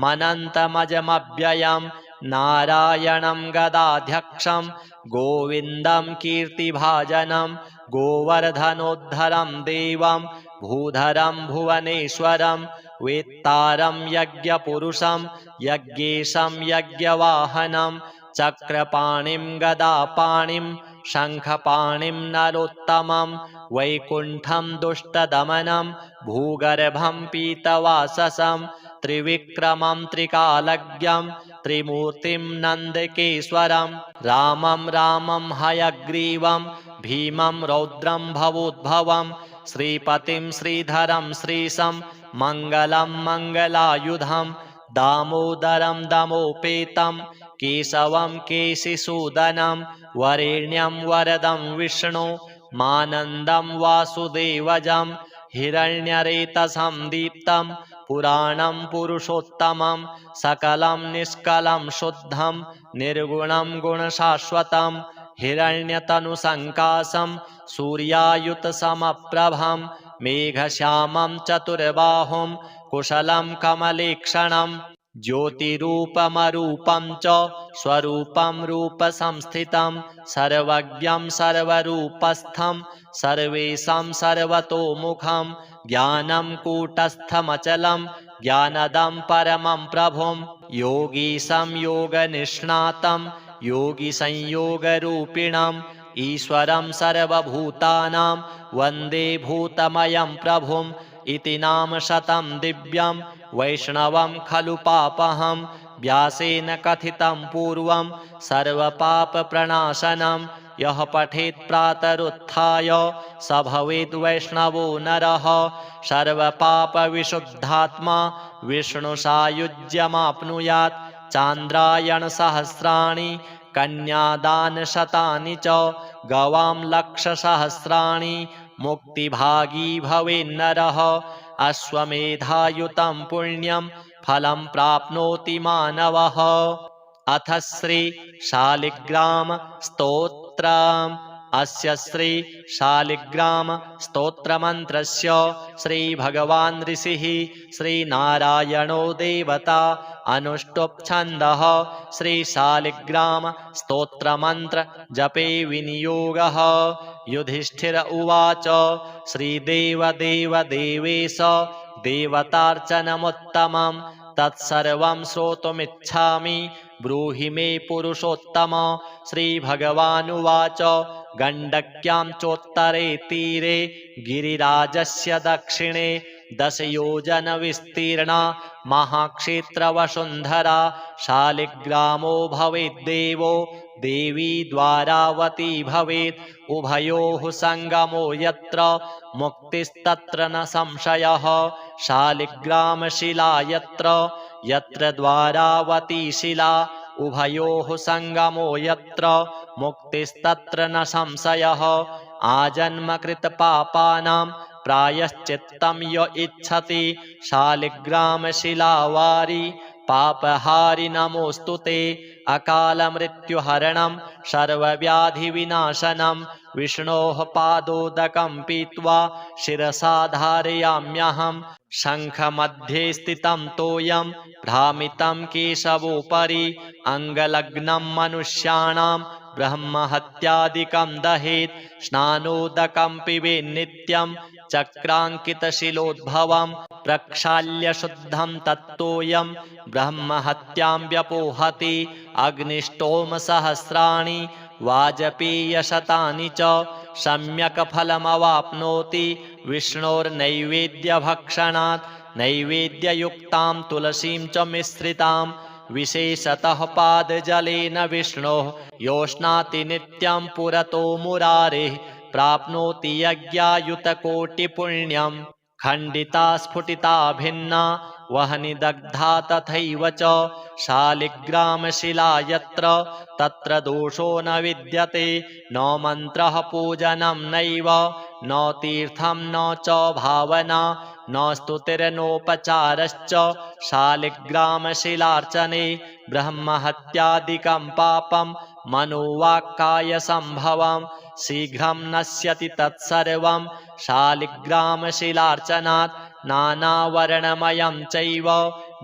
मनन्तमजमव्ययं नारायणं गदाध्यक्षं गोविन्दं कीर्तिभाजनं गोवर्धनोद्धरं देवं भूधरं भुवनेश्वरं वेत्तारं यज्ञपुरुषं यज्ञेशं यज्ञवाहनं चक्रपाणिं गदापाणिं शङ्खपाणिं नरोत्तमं वैकुण्ठं दुष्टदमनं भूगर्भं पीतवाससं त्रिविक्रमं त्रिकालज्ञं त्रिमूर्तिं नन्दकेश्वरं रामं हयग्रीवं भीमं रौद्रं भवोद्भवं श्रीपतिं श्रीधरं श्रीशं मङ्गलं मङ्गलायुधं दामोदरं दमोपेतं केशवं केशिसूदनं वरेण्यं वरदं विष्णु मानन्दं वासुदेवजं हिरण्यरेतसं दीप्तं पुराणं पुरुषोत्तमं सकलं निष्कलं शुद्धं निर्गुणं गुणशाश्वतं हिरण्यतनुसङ्काशं सूर्यायुतसमप्रभं मेघश्यामं चतुर्बाहुं कुशलं कमलेक्षणं ज्योतिरूपमरूपं च स्वरूपं रूपसंस्थितं सर्वज्ञं सर्वरूपस्थं सर्वेषां सर्वतोमुखं ज्ञानं कूटस्थमचलं ज्ञानदं परमं प्रभुं योगीशं योगनिष्णातं योगिसंयोगरूपिणम् ईश्वरं सर्वभूतानां वन्दे भूतमयं प्रभुम् इति नाम शतं दिव्यं वैष्णवं खलु पापहं व्यासेन कथितं पूर्वं सर्वपापप्रणाशनं यः पठेत् प्रातरुत्थाय स भवेद् वैष्णवो नरः सर्वपापविशुद्धात्मा विष्णुसायुज्यमाप्नुयात् चान्द्रायणसहस्राणि कन्यादानशतानि च गवां लक्षसहस्राणि मुक्तिभागी भवेन्नरः अश्वमेधायुतं पुण्यं फलं प्राप्नोति मानवः। अथ श्री शालिग्राम स्तोत्रम्। अस्य श्री शालिग्राम स्तोत्रमन्त्रस्य श्री भगवान् ऋषिः श्रीनारायणो देवता अनुष्टुप् छन्दः श्री शालिग्राम स्तोत्रमन्त्र जपे विनियोगः। युधिष्ठिर उवाच श्रीदेव देव देवेश देवतार्चनमुत्तमं तत्सर्वं श्रोतुमिच्छामि ब्रूहि मे पुरुषोत्तम। श्रीभगवानुवाच गण्डक्यां चोत्तरे तीरे गिरिराजस्य दक्षिणे 10 योजनविस्तीर्णा महाक्षेत्रवसुन्धरा शालिग्रामो भवेद्देवो देवी द्वारावती भवेत् उभयोः सङ्गमो यत्र मुक्तिस्तत्र न संशयः शालिग्रामशिला यत्र यत्र द्वारावती शिला उभयोः सङ्गमो यत्र मुक्तिस्तत्र न संशयः आजन्मकृतपापानां प्रायश्चित्तं य इच्छति शालिग्रामशिलावारि पापहारि नमोऽस्तु ते अकालमृत्युहरणं सर्वव्याधिविनाशनं विष्णोः पादोदकं पीत्वा शिरसा धारयाम्यहं शङ्खमध्ये स्थितं तोयं भ्रामितं केशवोपरि अङ्गलग्नं मनुष्याणां ब्रह्महत्यादिकं दहेत् स्नानोदकं पिबेत् नित्यं चक्राङ्कितशिलोद्भवं प्रक्षाल्य शुद्धं तत्तोयं ब्रह्महत्यां व्यपोहति अग्निष्टोमसहस्राणि वाजपेयशतानि च सम्यक् फलमवाप्नोति विष्णोर्नैवेद्यभक्षणात् नैवेद्ययुक्तां तुलसीं च मिश्रितां विशेषतः पादजलेन विष्णोः योष्णाति नित्यं पुरतो मुरारेः प्राप्नोति यज्ञायुतकोटिपुण्यं खण्डिता स्फुटिता भिन्ना वह्नि दग्धा तथैव च शालिग्रामशिला यत्र तत्र दोषो न विद्यते न मन्त्रः पूजनं नैव न तीर्थं न च भावना न स्तुतिर्नोपचारश्च शालिग्रामशिलार्चने ब्रह्महत्यादिकं पापं मनोवाक्कायसम्भवं शीघ्रं नश्यति तत्सर्वं शालिग्रामशिलार्चनात् नानावर्णमयं चैव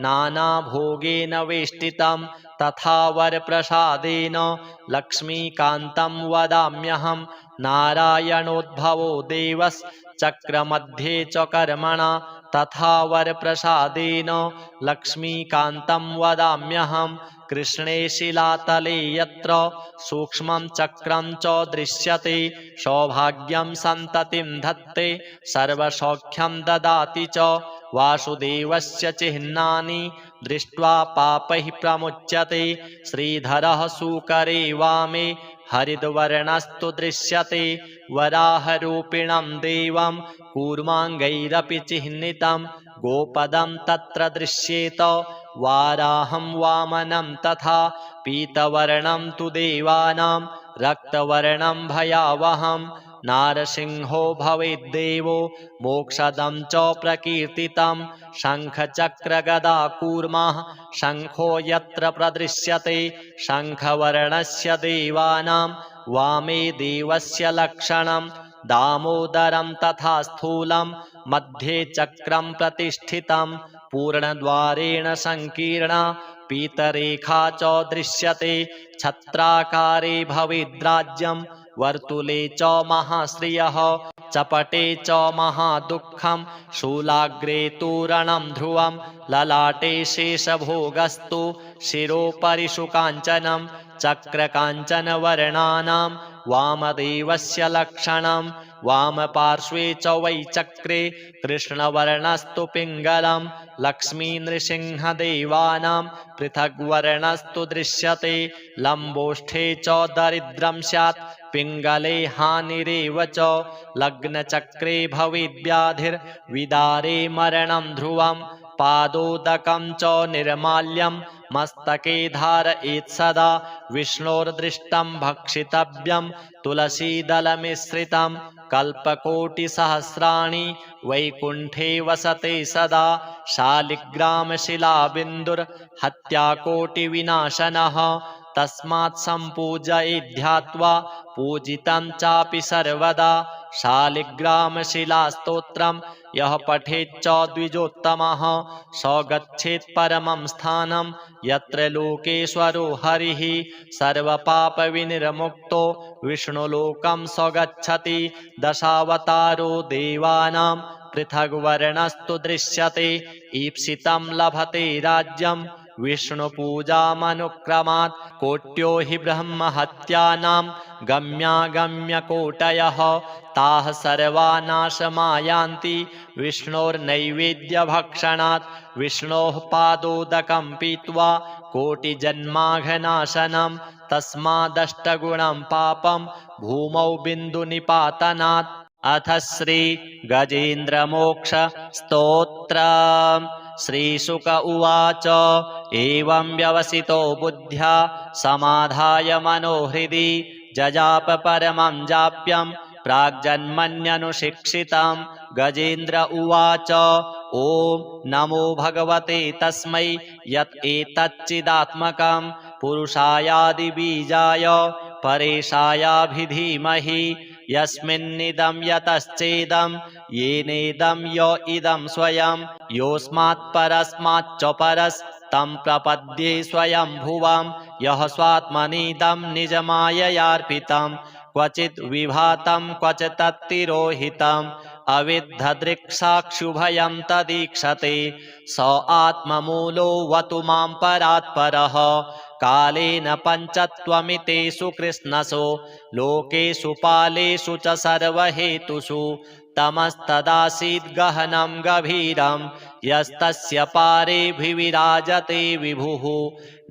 नानाभोगेन वेष्टितं तथा वरप्रसादेन लक्ष्मीकान्तं वदाम्यहं नारायणोद्भवो देवश्चक्रमध्ये च कर्मणा तथा वरप्रसादेन लक्ष्मीकान्तं वदाम्यहं कृष्णे शिलातले यत्र सूक्ष्मं चक्रं च दृश्यते सौभाग्यं सन्ततिं धत्ते सर्वसौख्यं ददाति च वासुदेवस्य चिह्नानि दृष्ट्वा पापैः प्रमुच्यते श्रीधरः सूकरे वामे हरिद्वर्णस्तु दृश्यते वराहरूपिणं देवं कूर्माङ्गैरपि चिह्नितं गोपदं तत्र दृश्येत वाराहं वामनं तथा पीतवर्णं तु देवानां रक्तवर्णं भयावहं नारसिंहो भवेद्देवो मोक्षदं च प्रकीर्तितं शङ्खचक्रगदाकूर्मः शङ्खो यत्र प्रदृश्यते शङ्खवर्णस्य देवानां वामे देवस्य लक्षणं दामोदरं तथा स्थूलं मध्ये चक्रं प्रतिष्ठितं पूर्णद्वारेण संकीर्णा पीतरेखा च दृश्यते छत्राकारे भवेद्राज्यं वर्तुले च महाश्रियः चपटे च महादुःखं शूलाग्रे तोरणं ध्रुवं ललाटे शेषभोगस्तु शिरोपरि शुकाञ्चनं चक्रकाञ्चनवर्णानां वामदेवस्य लक्षणं वामपार्श्वे च वै चक्रे कृष्णवर्णस्तु पिङ्गलं लक्ष्मीनृसिंहदेवानां पृथग्वर्णस्तु दृश्यते लम्बोष्ठे च दरिद्रं स्यात् पिङ्गले हानिरेव च लग्नचक्रे भवेद्व्याधिर्विदारे मरणं ध्रुवं पादोदकं च निर्माल्यं मस्तके धारयेत् सदा विष्णोर्दृष्टं भक्षितव्यं तुलसीदलमिश्रितं कल्पकोटिसहस्राणि वैकुण्ठे वसते सदा शालिग्रामशिलाबिन्दुर्हत्याकोटिविनाशनः तस्मात् सम्पूजयेत् ध्यात्वा पूजितं चापि सर्वदा शालिग्रामशिलास्तोत्रं यः पठेच्च द्विजोत्तमः स गच्छेत् परमं स्थानं यत्र लोकेश्वरो हरिः सर्वपापविनिर्मुक्तो विष्णुलोकं स गच्छति दशावतारो देवानां पृथग्वर्णस्तु दृश्यते ईप्सितं लभते राज्यं विष्णुपूजामनुक्रमात् कोट्यो हि ब्रह्महत्यानां गम्यागम्यकोटयः ताः सर्वा नाशमायान्ति विष्णोर्नैवेद्यभक्षणात् विष्णोः पादोदकं पीत्वा कोटिजन्माघनाशनं तस्मादष्टगुणं पापं भूमौ बिन्दुनिपातनात् अथ श्री गजेन्द्रमोक्ष स्तोत्र श्रीशुक उवाच एवं व्यवसितो बुद्ध्या समाधाय मनोहृदि जजाप परमं जाप्यं प्राग्जन्मन्यनुशिक्षितं गजेन्द्र उवाच ॐ नमो भगवते तस्मै यत् एतच्चिदात्मकं पुरुषायादिबीजाय परेशायाभिधीमहि यस्मिन्निदं यतश्चेदं येनेदं य इदं स्वयं योऽस्मात् परस्माच्च परस्तं प्रपद्ये स्वयंभुवं यः स्वात्मनीदं निजमाययार्पितं क्वचित् विभातं क्वचित् तत्तिरोहितम् अविद्धदृक्साक्षुभयं तदीक्षते स आत्ममूलो वतु मां परात्परः कालेन पञ्चत्वमितेषु कृष्णसु लोकेषु पालेषु च सर्वहेतुषु तमस्तदासीद् गहनं गभीरं यस्तस्य पारेभिविराजते विभुः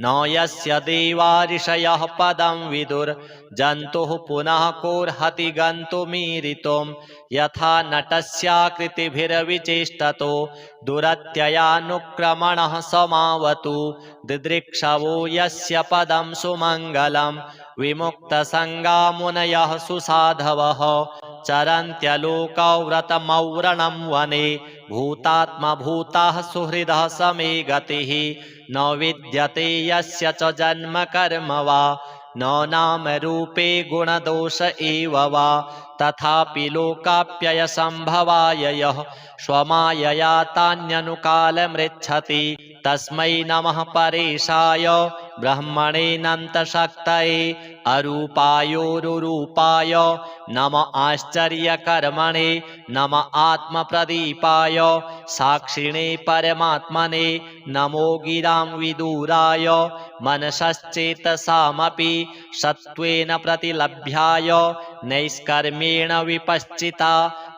न यस्य देवा ऋषयः पदं विदुर्जन्तुः पुनः कोर्हति गन्तुमीरितुं यथा नटस्याकृतिभिर्विचेष्टतो दुरत्ययानुक्रमणः समावतु दिदृक्षवो यस्य पदं सुमङ्गलं विमुक्तसङ्गा मुनयः सुसाधवः चरन्त्यलोकव्रतमौरणं वने भूतात्मभूताः सुहृदः समे गतिः न विद्यते यस्य च जन्म कर्म वा न नाम रूपे गुणदोष एव वा तथापि लोकाप्ययसम्भवाय यः स्वमायया तान्यनुकालमृच्छति तस्मै नमः परेशाय ब्रह्मणेऽनन्तशक्तये अरूपायोरुरूपाय नम आश्चर्यकर्मणे नम आत्मप्रदीपाय साक्षिणे परमात्मने नमो गिरां विदुराय मनसश्चेतसामपि सत्त्वेन प्रतिलभ्याय नैष्कर्म्येण विपश्चिता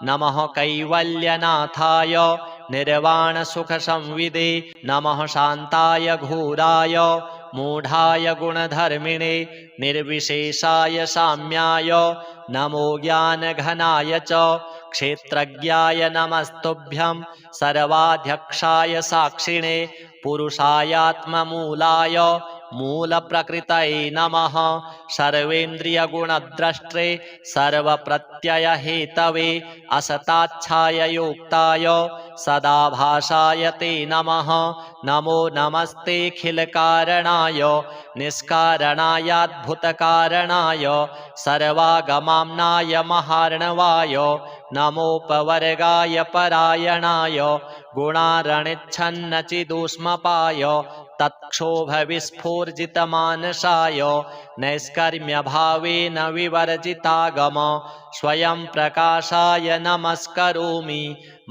नमः कैवल्यनाथाय निर्वाणसुखसंविदे नमः शान्ताय घोराय मूढाय गुणधर्मिणे निर्विशेषाय साम्याय नमो ज्ञानघनाय च क्षेत्रज्ञाय नमस्तुभ्यं सर्वाध्यक्षाय साक्षिणे पुरुषायात्ममूलाय मूलप्रकृतये नमः सर्वेन्द्रियगुणद्रष्ट्रे सर्वप्रत्ययहेतवे असताच्छाय योक्ताय सदाभासाय ते नमः नमो नमस्तेऽखिलकारणाय निष्कारणायाद्भुतकारणाय सर्वागमाम्नाय महार्णवाय नमोपवर्गाय परायणाय गुणारणिच्छन्नचिदूष्मपाय तत्क्षोभविस्फूर्जितमानसाय नैष्कर्म्यभावेन विवर्जितागम स्वयं प्रकाशाय नमस्करोमि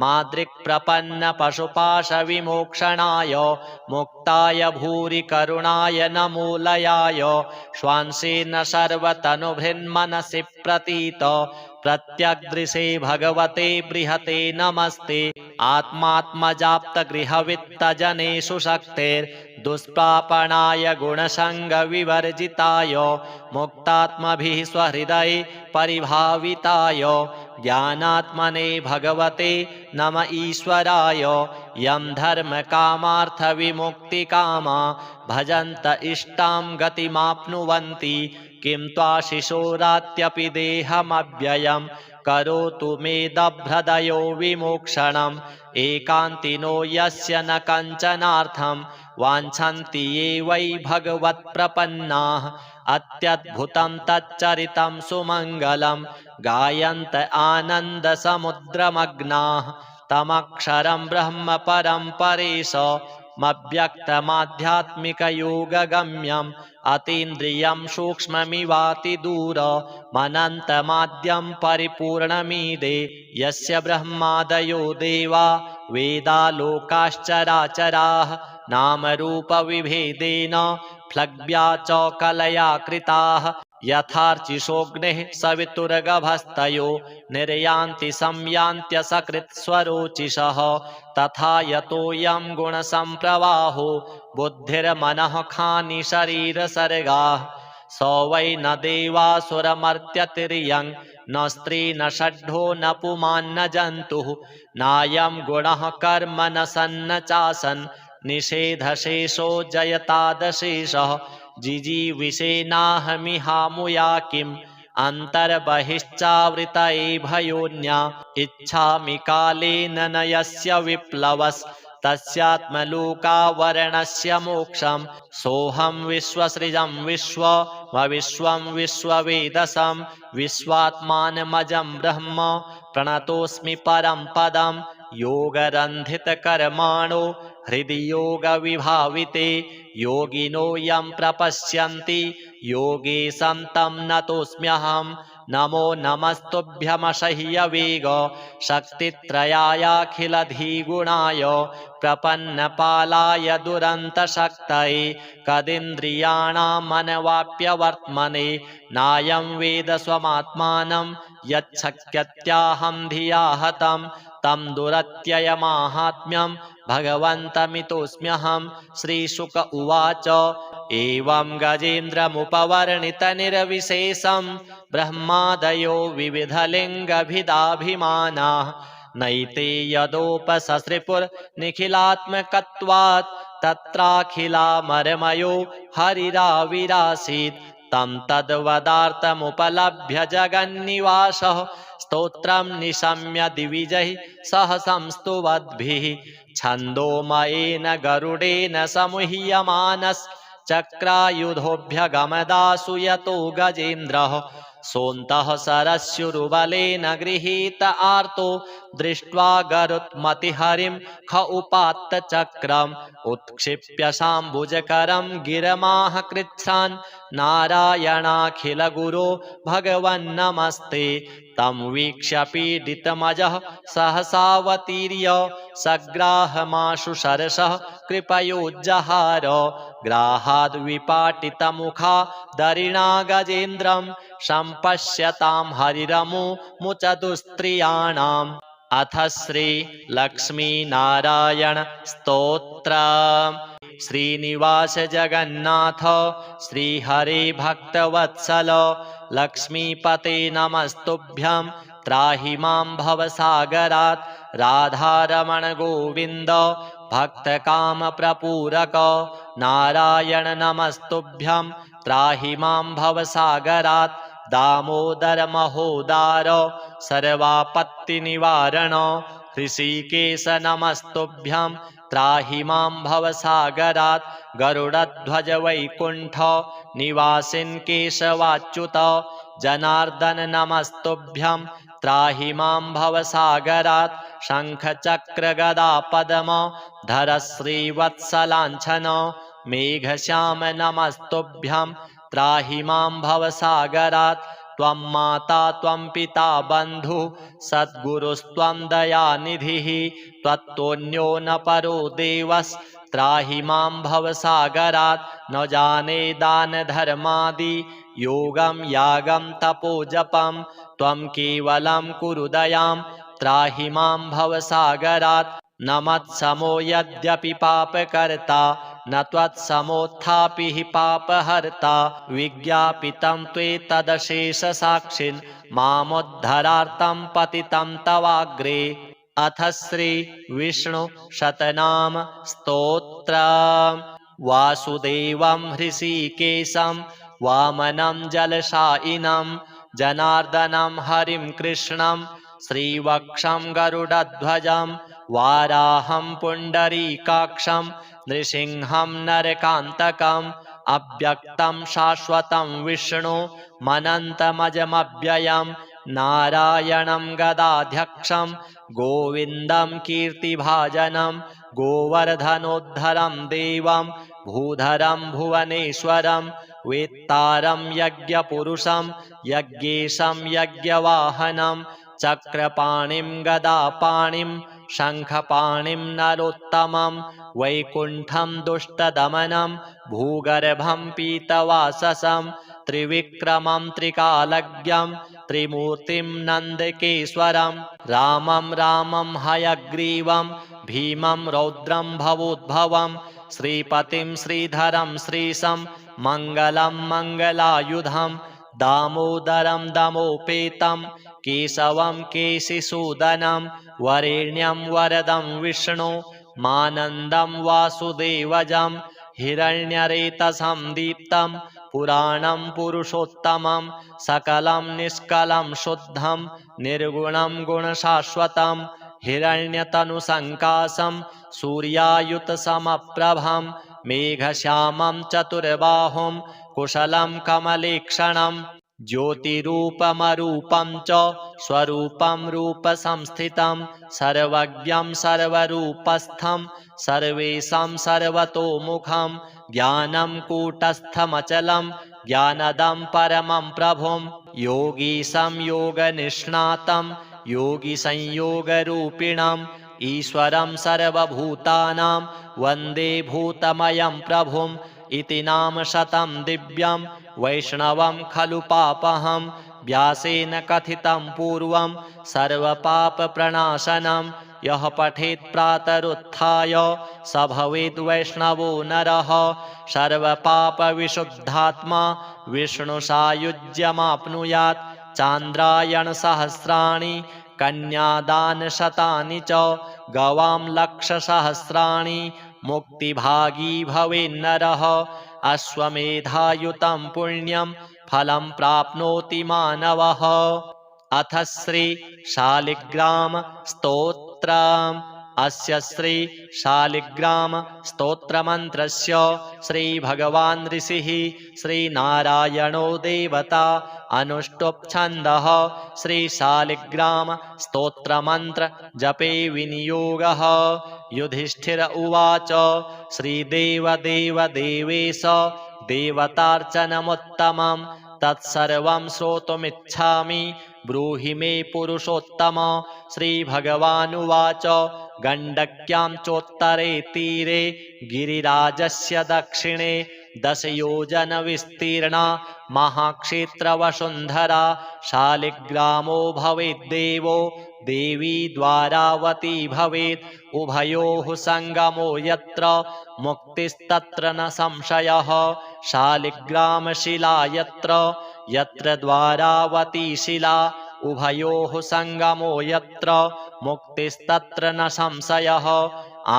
मादृक्प्रपन्नपशुपाशविमोक्षणाय मुक्ताय भूरि करुणाय नमोलयाय श्वांसेन सर्वतनुभृन्मनसि प्रतीत प्रत्यग्दृशे भगवते बृहते नमस्ते आत्मात्मजाप्तगृहवित्तजनेषु शक्तेर्दुष्प्रापणाय गुणसङ्गविवर्जिताय मुक्तात्मभिः स्वहृदये परिभाविताय ज्ञानात्मने भगवते नम ईश्वराय यं धर्मकामार्थविमुक्तिकामा भजन्त इष्टां गतिमाप्नुवन्ति किं त्वाशिशोरात्यपि देहमव्ययं करोतु मेदभ्रदयो विमोक्षणम् एकान्तिनो यस्य न कञ्चनार्थं वाञ्छन्ति ये वै भगवत्प्रपन्नाः अत्यद्भुतं तच्चरितं सुमङ्गलं गायन्त आनन्दसमुद्रमग्नाः तमक्षरं ब्रह्म परं परेशमव्यक्तमाध्यात्मिकयोगगम्यम् अतीन्द्रियं सूक्ष्ममिवातिदूरमनन्तमाद्यं परिपूर्णमीडे यस्य ब्रह्मादयो देवा वेदालोकाश्चराचराः नामरूपविभेदेन फ्लग्व्या च कलया कृताः यथार्चिषोऽग्निः सवितुर्गभस्तयो निर्यान्ति संयान्त्यसकृत्स्वरोचिषः तथा यतोऽयं गुणसम्प्रवाहो बुद्धिर्मनः खानि शरीरसर्गाः स वै न देवासुरमर्त्यतिर्यं न स्त्री न षड्ढो न पुमान् न जन्तुः नायं गुणः कर्म न सन्न चासन् निषेधशेषो जयतादशेषः जिजीविषेनाहमिहामुया किम् अन्तर्बहिश्चावृतये भयोन्या इच्छामि कालेन न यस्य विप्लवस्तस्यात्मलोकावरणस्य मोक्षं सोऽहं विश्वसृजं विश्वं विश्ववेदसं विश्वात्मानमजं ब्रह्म प्रणतोऽस्मि परं पदं योगरन्धितकर्माणो हृदि योगविभाविते योगिनो यं प्रपश्यन्ति योगे सन्तं नतोऽस्म्यहं नमो नमस्तुभ्यमसह्यवेग शक्तित्रयायाखिलधिगुणाय प्रपन्नपालाय दुरन्तशक्तये कदिन्द्रियाणामनवाप्यवर्त्मने नायं वेद स्वमात्मानं यच्छक्यत्याहं धिया हतं तं दुरत्ययमाहात्म्यं भगवन्तमितोऽस्म्यहं श्रीशुक उवाच एवं गजेन्द्रमुपवर्णितनिर्विशेषं ब्रह्मादयो विविधलिङ्गभिदाभिमानाः नैते यदोपससृपुर्निखिलात्मकत्वात् तत्राखिलामरमयो हरिराविरासीत् तं तद्वदार्थमुपलभ्य जगन्निवासः स्तोत्रं निशम्य दिविजैः सह संस्तुवद्भिः छन्दोमयेन गरुडेन समुह्यमानश्चक्रायुधोऽभ्यगमदासु यतो गजेन्द्रः सोऽन्तः सरस्युरुबलेन गृहीत आर्तो दृष्ट्वा गरुत्मतिहरिं ख उपात्त चक्रम् उत्क्षिप्य शाम्बुजकरं गिरमाह कृच्छ्रान् नारायणाखिलगुरो भगवन्नमस्ते तं वीक्ष्य पीडितमजः सहसावतीर्य सग्राहमाशु सरसः कृपयोज्जहार ग्राहाद्विपाटितमुखा दरिणा गजेन्द्रं सम्पश्यतां हरिरमुमुचतुस्त्रियाणाम् अथ श्री लक्ष्मीनारायण स्तोत्र श्रीनिवास जगन्नाथ श्रीहरे भक्तवत्सल लक्ष्मीपते नमस्तुभ्यं त्राहि मां भवसागरात् राधारमण गोविन्द भक्तकामप्रपूरक नारायण नमस्तुभ्यं त्राहि मां भवसागरात् दामोदर महोदार सर्वापत्तिनिवारण ऋषिकेश नमस्तुभ्यं त्राहि मां भवसागरात् गरुडध्वज वैकुण्ठ निवासिन् केशवाच्युत जनार्दन नमस्तुभ्यं त्राहि मां भवसागरात् शङ्खचक्रगदा पद्म धर श्रीवत्सलाञ्छन मेघश्याम नमस्तुभ्यं त्राहि मां भवसागरात् त्वं माता त्वं पिता बन्धु सद्गुरुस्त्वं दयानिधिः त्वत्तोऽन्यो न परो देवस्त्राहि मां भवसागरात् न जाने दानधर्मादि योगं यागं तपोजपं त्वं केवलं कुरु दयां त्राहि मां भवसागरात् न मत्समो यद्यपि पापकर्ता न त्वत्समोत्थापि हि पापहर्ता विज्ञापितं त्वेतदशेषसाक्षिन् मामुद्धरार्तं पतितं तवाग्रे अथ श्री विष्णु शतनाम स्तोत्रम् वासुदेवं हृषीकेशं वामनं जलशायिनं जनार्दनं हरिं कृष्णं श्रीवक्षं गरुडध्वजं वाराहं पुण्डरीकाक्षं नृसिंहं नरकान्तकम् अव्यक्तं शाश्वतं विष्णुमनन्तमजमव्ययं नारायणं गदाध्यक्षं गोविन्दं कीर्तिभाजनं गोवर्धनोद्धरं देवं भूधरं भुवनेश्वरं वेत्तारं यज्ञपुरुषं यज्ञेशं यज्ञवाहनं चक्रपाणिं गदापाणिं शङ्खपाणिं नरोत्तमं वैकुण्ठं दुष्टदमनं भूगर्भं पीतवाससं त्रिविक्रमं त्रिकालज्ञं त्रिमूर्तिं नन्दकेश्वरं रामं रामं हयग्रीवं भीमं रौद्रं भवोद्भवं श्रीपतिं श्रीधरं श्रीशं मङ्गलं मङ्गलायुधं दामोदरं दमोपेतं केशवं केशिसूदनं वरेण्यं वरदं विष्णु मानन्दं वासुदेवजं हिरण्यरेतसं दीप्तं पुराणं पुरुषोत्तमं सकलं निष्कलं शुद्धं निर्गुणं गुणशाश्वतं हिरण्यतनुसङ्काशं सूर्यायुतसमप्रभं मेघश्यामं चतुर्बाहुं कुशलं कमलेक्षणं ज्योतिरूपमरूपं च स्वरूपं रूपसंस्थितं सर्वज्ञं सर्वरूपस्थं सर्वेशं सर्वतोमुखं ज्ञानं कूटस्थमचलं ज्ञानदं परमं प्रभुं योगीशं योगनिष्णातं योगिसंयोगरूपिणम् ईश्वरं सर्वभूतानां वन्दे भूतमयं प्रभुम् इति नाम शतं दिव्यं वैष्णवं खलु पापहं व्यासेन कथितं पूर्वं सर्वपापप्रणाशनं यः पठेत् प्रातरुत्थाय स भवेद् वैष्णवो नरः सर्वपापविशुद्धात्मा विष्णुसायुज्यमाप्नुयात् चान्द्रायणसहस्राणि कन्यादानशतानि च गवां लक्षसहस्राणि मुक्तिभागी भवेन्नरः अश्वमेधायुतं पुण्यं फलं प्राप्नोति मानवः अथ श्री शालिग्राम स्तोत्रम् अस्य श्री शालिग्राम स्तोत्रमन्त्रस्य श्री भगवान् ऋषिः श्रीनारायणो देवता अनुष्टुप् छन्दः श्री शालिग्राम स्तोत्रमन्त्र जपे विनियोगः युधिष्ठिर उवाच श्रीदेव देव देवेश देवतार्चनमुत्तमं तत्सर्वं श्रोतुमिच्छामि ब्रूहि मे पुरुषोत्तम श्रीभगवानुवाच गण्डक्यां चोत्तरे तीरे गिरिराजस्य दक्षिणे 10 योजन विस्तीर्णा महाक्षेत्रवसुन्धरा शालिग्रामो भवेद्देवो देवी द्वारावती भवेत् उभयोः संगमो यत्र मुक्तिस्तत्र न संशयः शालिग्रामशिला यत्र यत्र द्वारावती शिला उभयोः संगमो यत्र मुक्तिस्तत्र न संशयः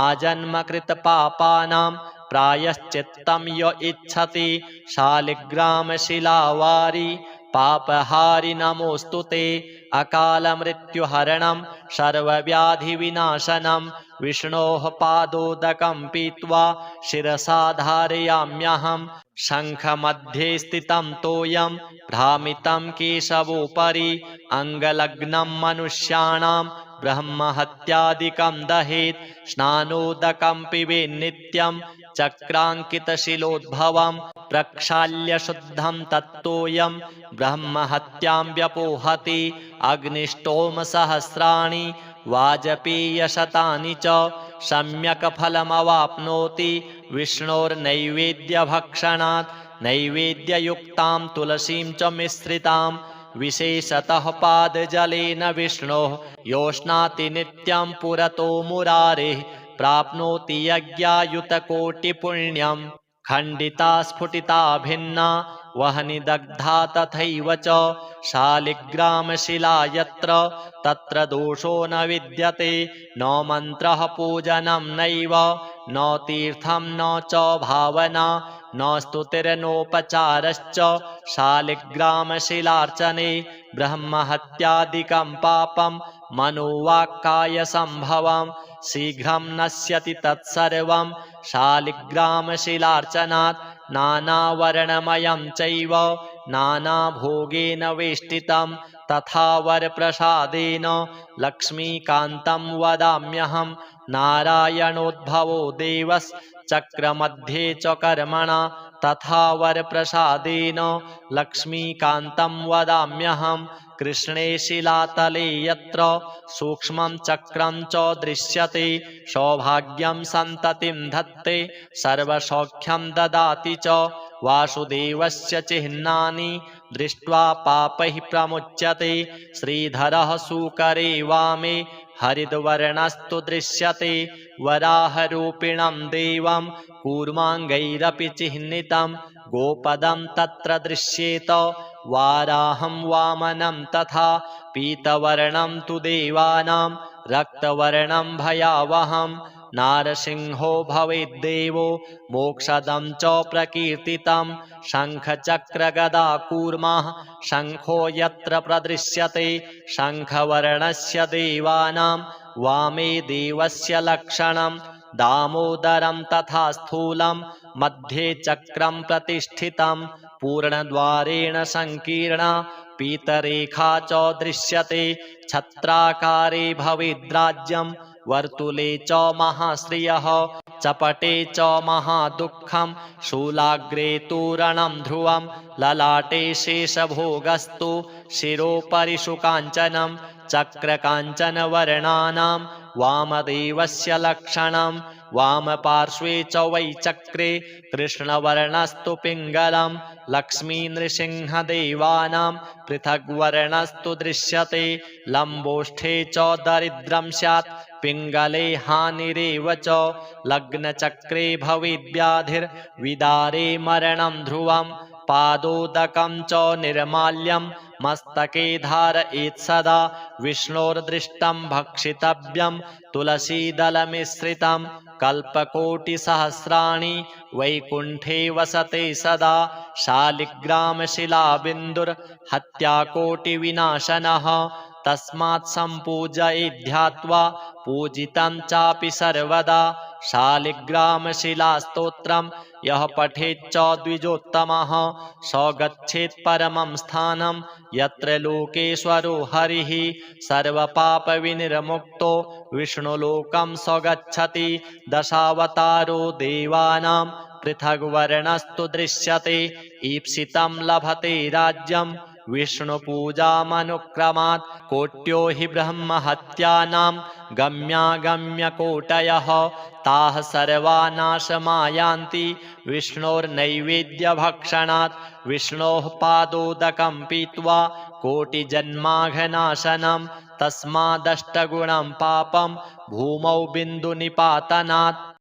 आजन्मकृतपापानां प्रायश्चित्तं य इच्छति शालिग्रामशिलावारि पापहारि नमोऽस्तु ते अकालमृत्युहरणं सर्वव्याधिविनाशनं विष्णोः पादोदकं पीत्वा शिरसा धारयाम्यहं शङ्खमध्ये स्थितं तोयं भ्रामितं केशवोपरि अङ्गलग्नं मनुष्याणां ब्रह्महत्यादिकं दहेत् स्नानोदकं पिबेन्नित्यं चक्राङ्कितशिलोद्भवं प्रक्षाल्य शुद्धं तत्तोयं ब्रह्महत्यां व्यपोहति अग्निष्टोमसहस्राणि वाजपेयशतानि च सम्यक् फलमवाप्नोति विष्णोर्नैवेद्यभक्षणात् नैवेद्ययुक्तां तुलसीं च मिश्रितां विशेषतः पादजलेन विष्णोः योष्णाति नित्यं पुरतो मुरारेः प्राप्नोति यज्ञायुतकोटिपुण्यम् खण्डिता स्फुटिता भिन्ना वह्नि दग्धा तथैव च शालिग्रामशिला यत्र तत्र दोषो न विद्यते न मन्त्रः पूजनं नैव न तीर्थं न च भावना न स्तुतिर्नोपचारश्च शालिग्रामशिलार्चने ब्रह्महत्यादिकं पापं मनोवाक्कायसम्भवं शीघ्रं नश्यति तत्सर्वं शालिग्रामशिलार्चनात् नानावर्णमयं चैव नानाभोगेन वेष्टितं तथा वरप्रसादेन लक्ष्मीकान्तं वदाम्यहं नारायणोद्भवो देवश्चक्रमध्ये च कर्मणा तथा वरप्रसादेन लक्ष्मीकान्तं वदाम्यहं कृष्णे शिलातले यत्र सूक्ष्मं चक्रं च दृश्यते सौभाग्यं सन्ततिं धत्ते सर्वसौख्यं ददाति च वासुदेवस्य चिह्नानि दृष्ट्वा पापैः प्रमुच्यते श्रीधरः सूकरे वामे हरिद्वर्णस्तु दृश्यते वराहरूपिणं देवं कूर्माङ्गैरपि चिह्नितं गोपदं तत्र दृश्येत वाराहं वामनं तथा पीतवर्णं तु देवानां रक्तवर्णं भयावहं नारसिंहो भवेद्देवो मोक्षदं च प्रकीर्तितं शङ्खचक्रगदाकूर्मः शङ्खो यत्र प्रदृश्यते शङ्खवर्णस्य देवानां वामे देवस्य लक्षणं दामोदरं तथा स्थूलं मध्ये चक्रं प्रतिष्ठितं पूर्णद्वारेण संकीर्णा पीतरेखा च दृश्यते छत्राकारे भवेद्राज्यं वर्तुले च महाश्रियः चपटे च महादुःखं शूलाग्रे तोरणं ध्रुवं ललाटे शेषभोगस्तु शिरोपरि शुकाञ्चनं चक्रकाञ्चनवर्णानां वामदेवस्य लक्षणं वामपार्श्वे च वै चक्रे कृष्णवर्णस्तु पिङ्गलं लक्ष्मीनृसिंहदेवानां पृथग्वर्णस्तु दृश्यते लम्बोष्ठे च दरिद्रं स्यात् पिङ्गले हानिरेव च लग्नचक्रे भवेद्व्याधिर्विदारे मरणं ध्रुवं पादोदकं च निर्माल्यं मस्तके धारयेत् सदा विष्णोर्दृष्टं भक्षितव्यं तुलसीदलमिश्रितं कल्पकोटिसहस्राणि वैकुण्ठे वसते सदा शालिग्रामशिलाबिन्दुर्हत्याकोटिविनाशनः तस्मात् सम्पूजयेत् ध्यात्वा पूजितं चापि सर्वदा शालिग्रामशिलास्तोत्रं यः पठेच्च द्विजोत्तमः स गच्छेत् परमं स्थानं यत्र लोकेश्वरो हरिः सर्वपापविनिर्मुक्तो विष्णुलोकं स गच्छति दशावतारो देवानां पृथग्वर्णस्तु दृश्यते ईप्सितं लभते राज्यं विष्णुपूजामनुक्रमात् कोट्यो हि ब्रह्महत्यानां गम्यागम्यकोटयः ताः सर्वा नाशमायान्ति विष्णोर्नैवेद्यभक्षणात् विष्णोः पादोदकं पीत्वा कोटिजन्माघनाशनं तस्मादष्टगुणं पापं भूमौ बिन्दुनिपातनात्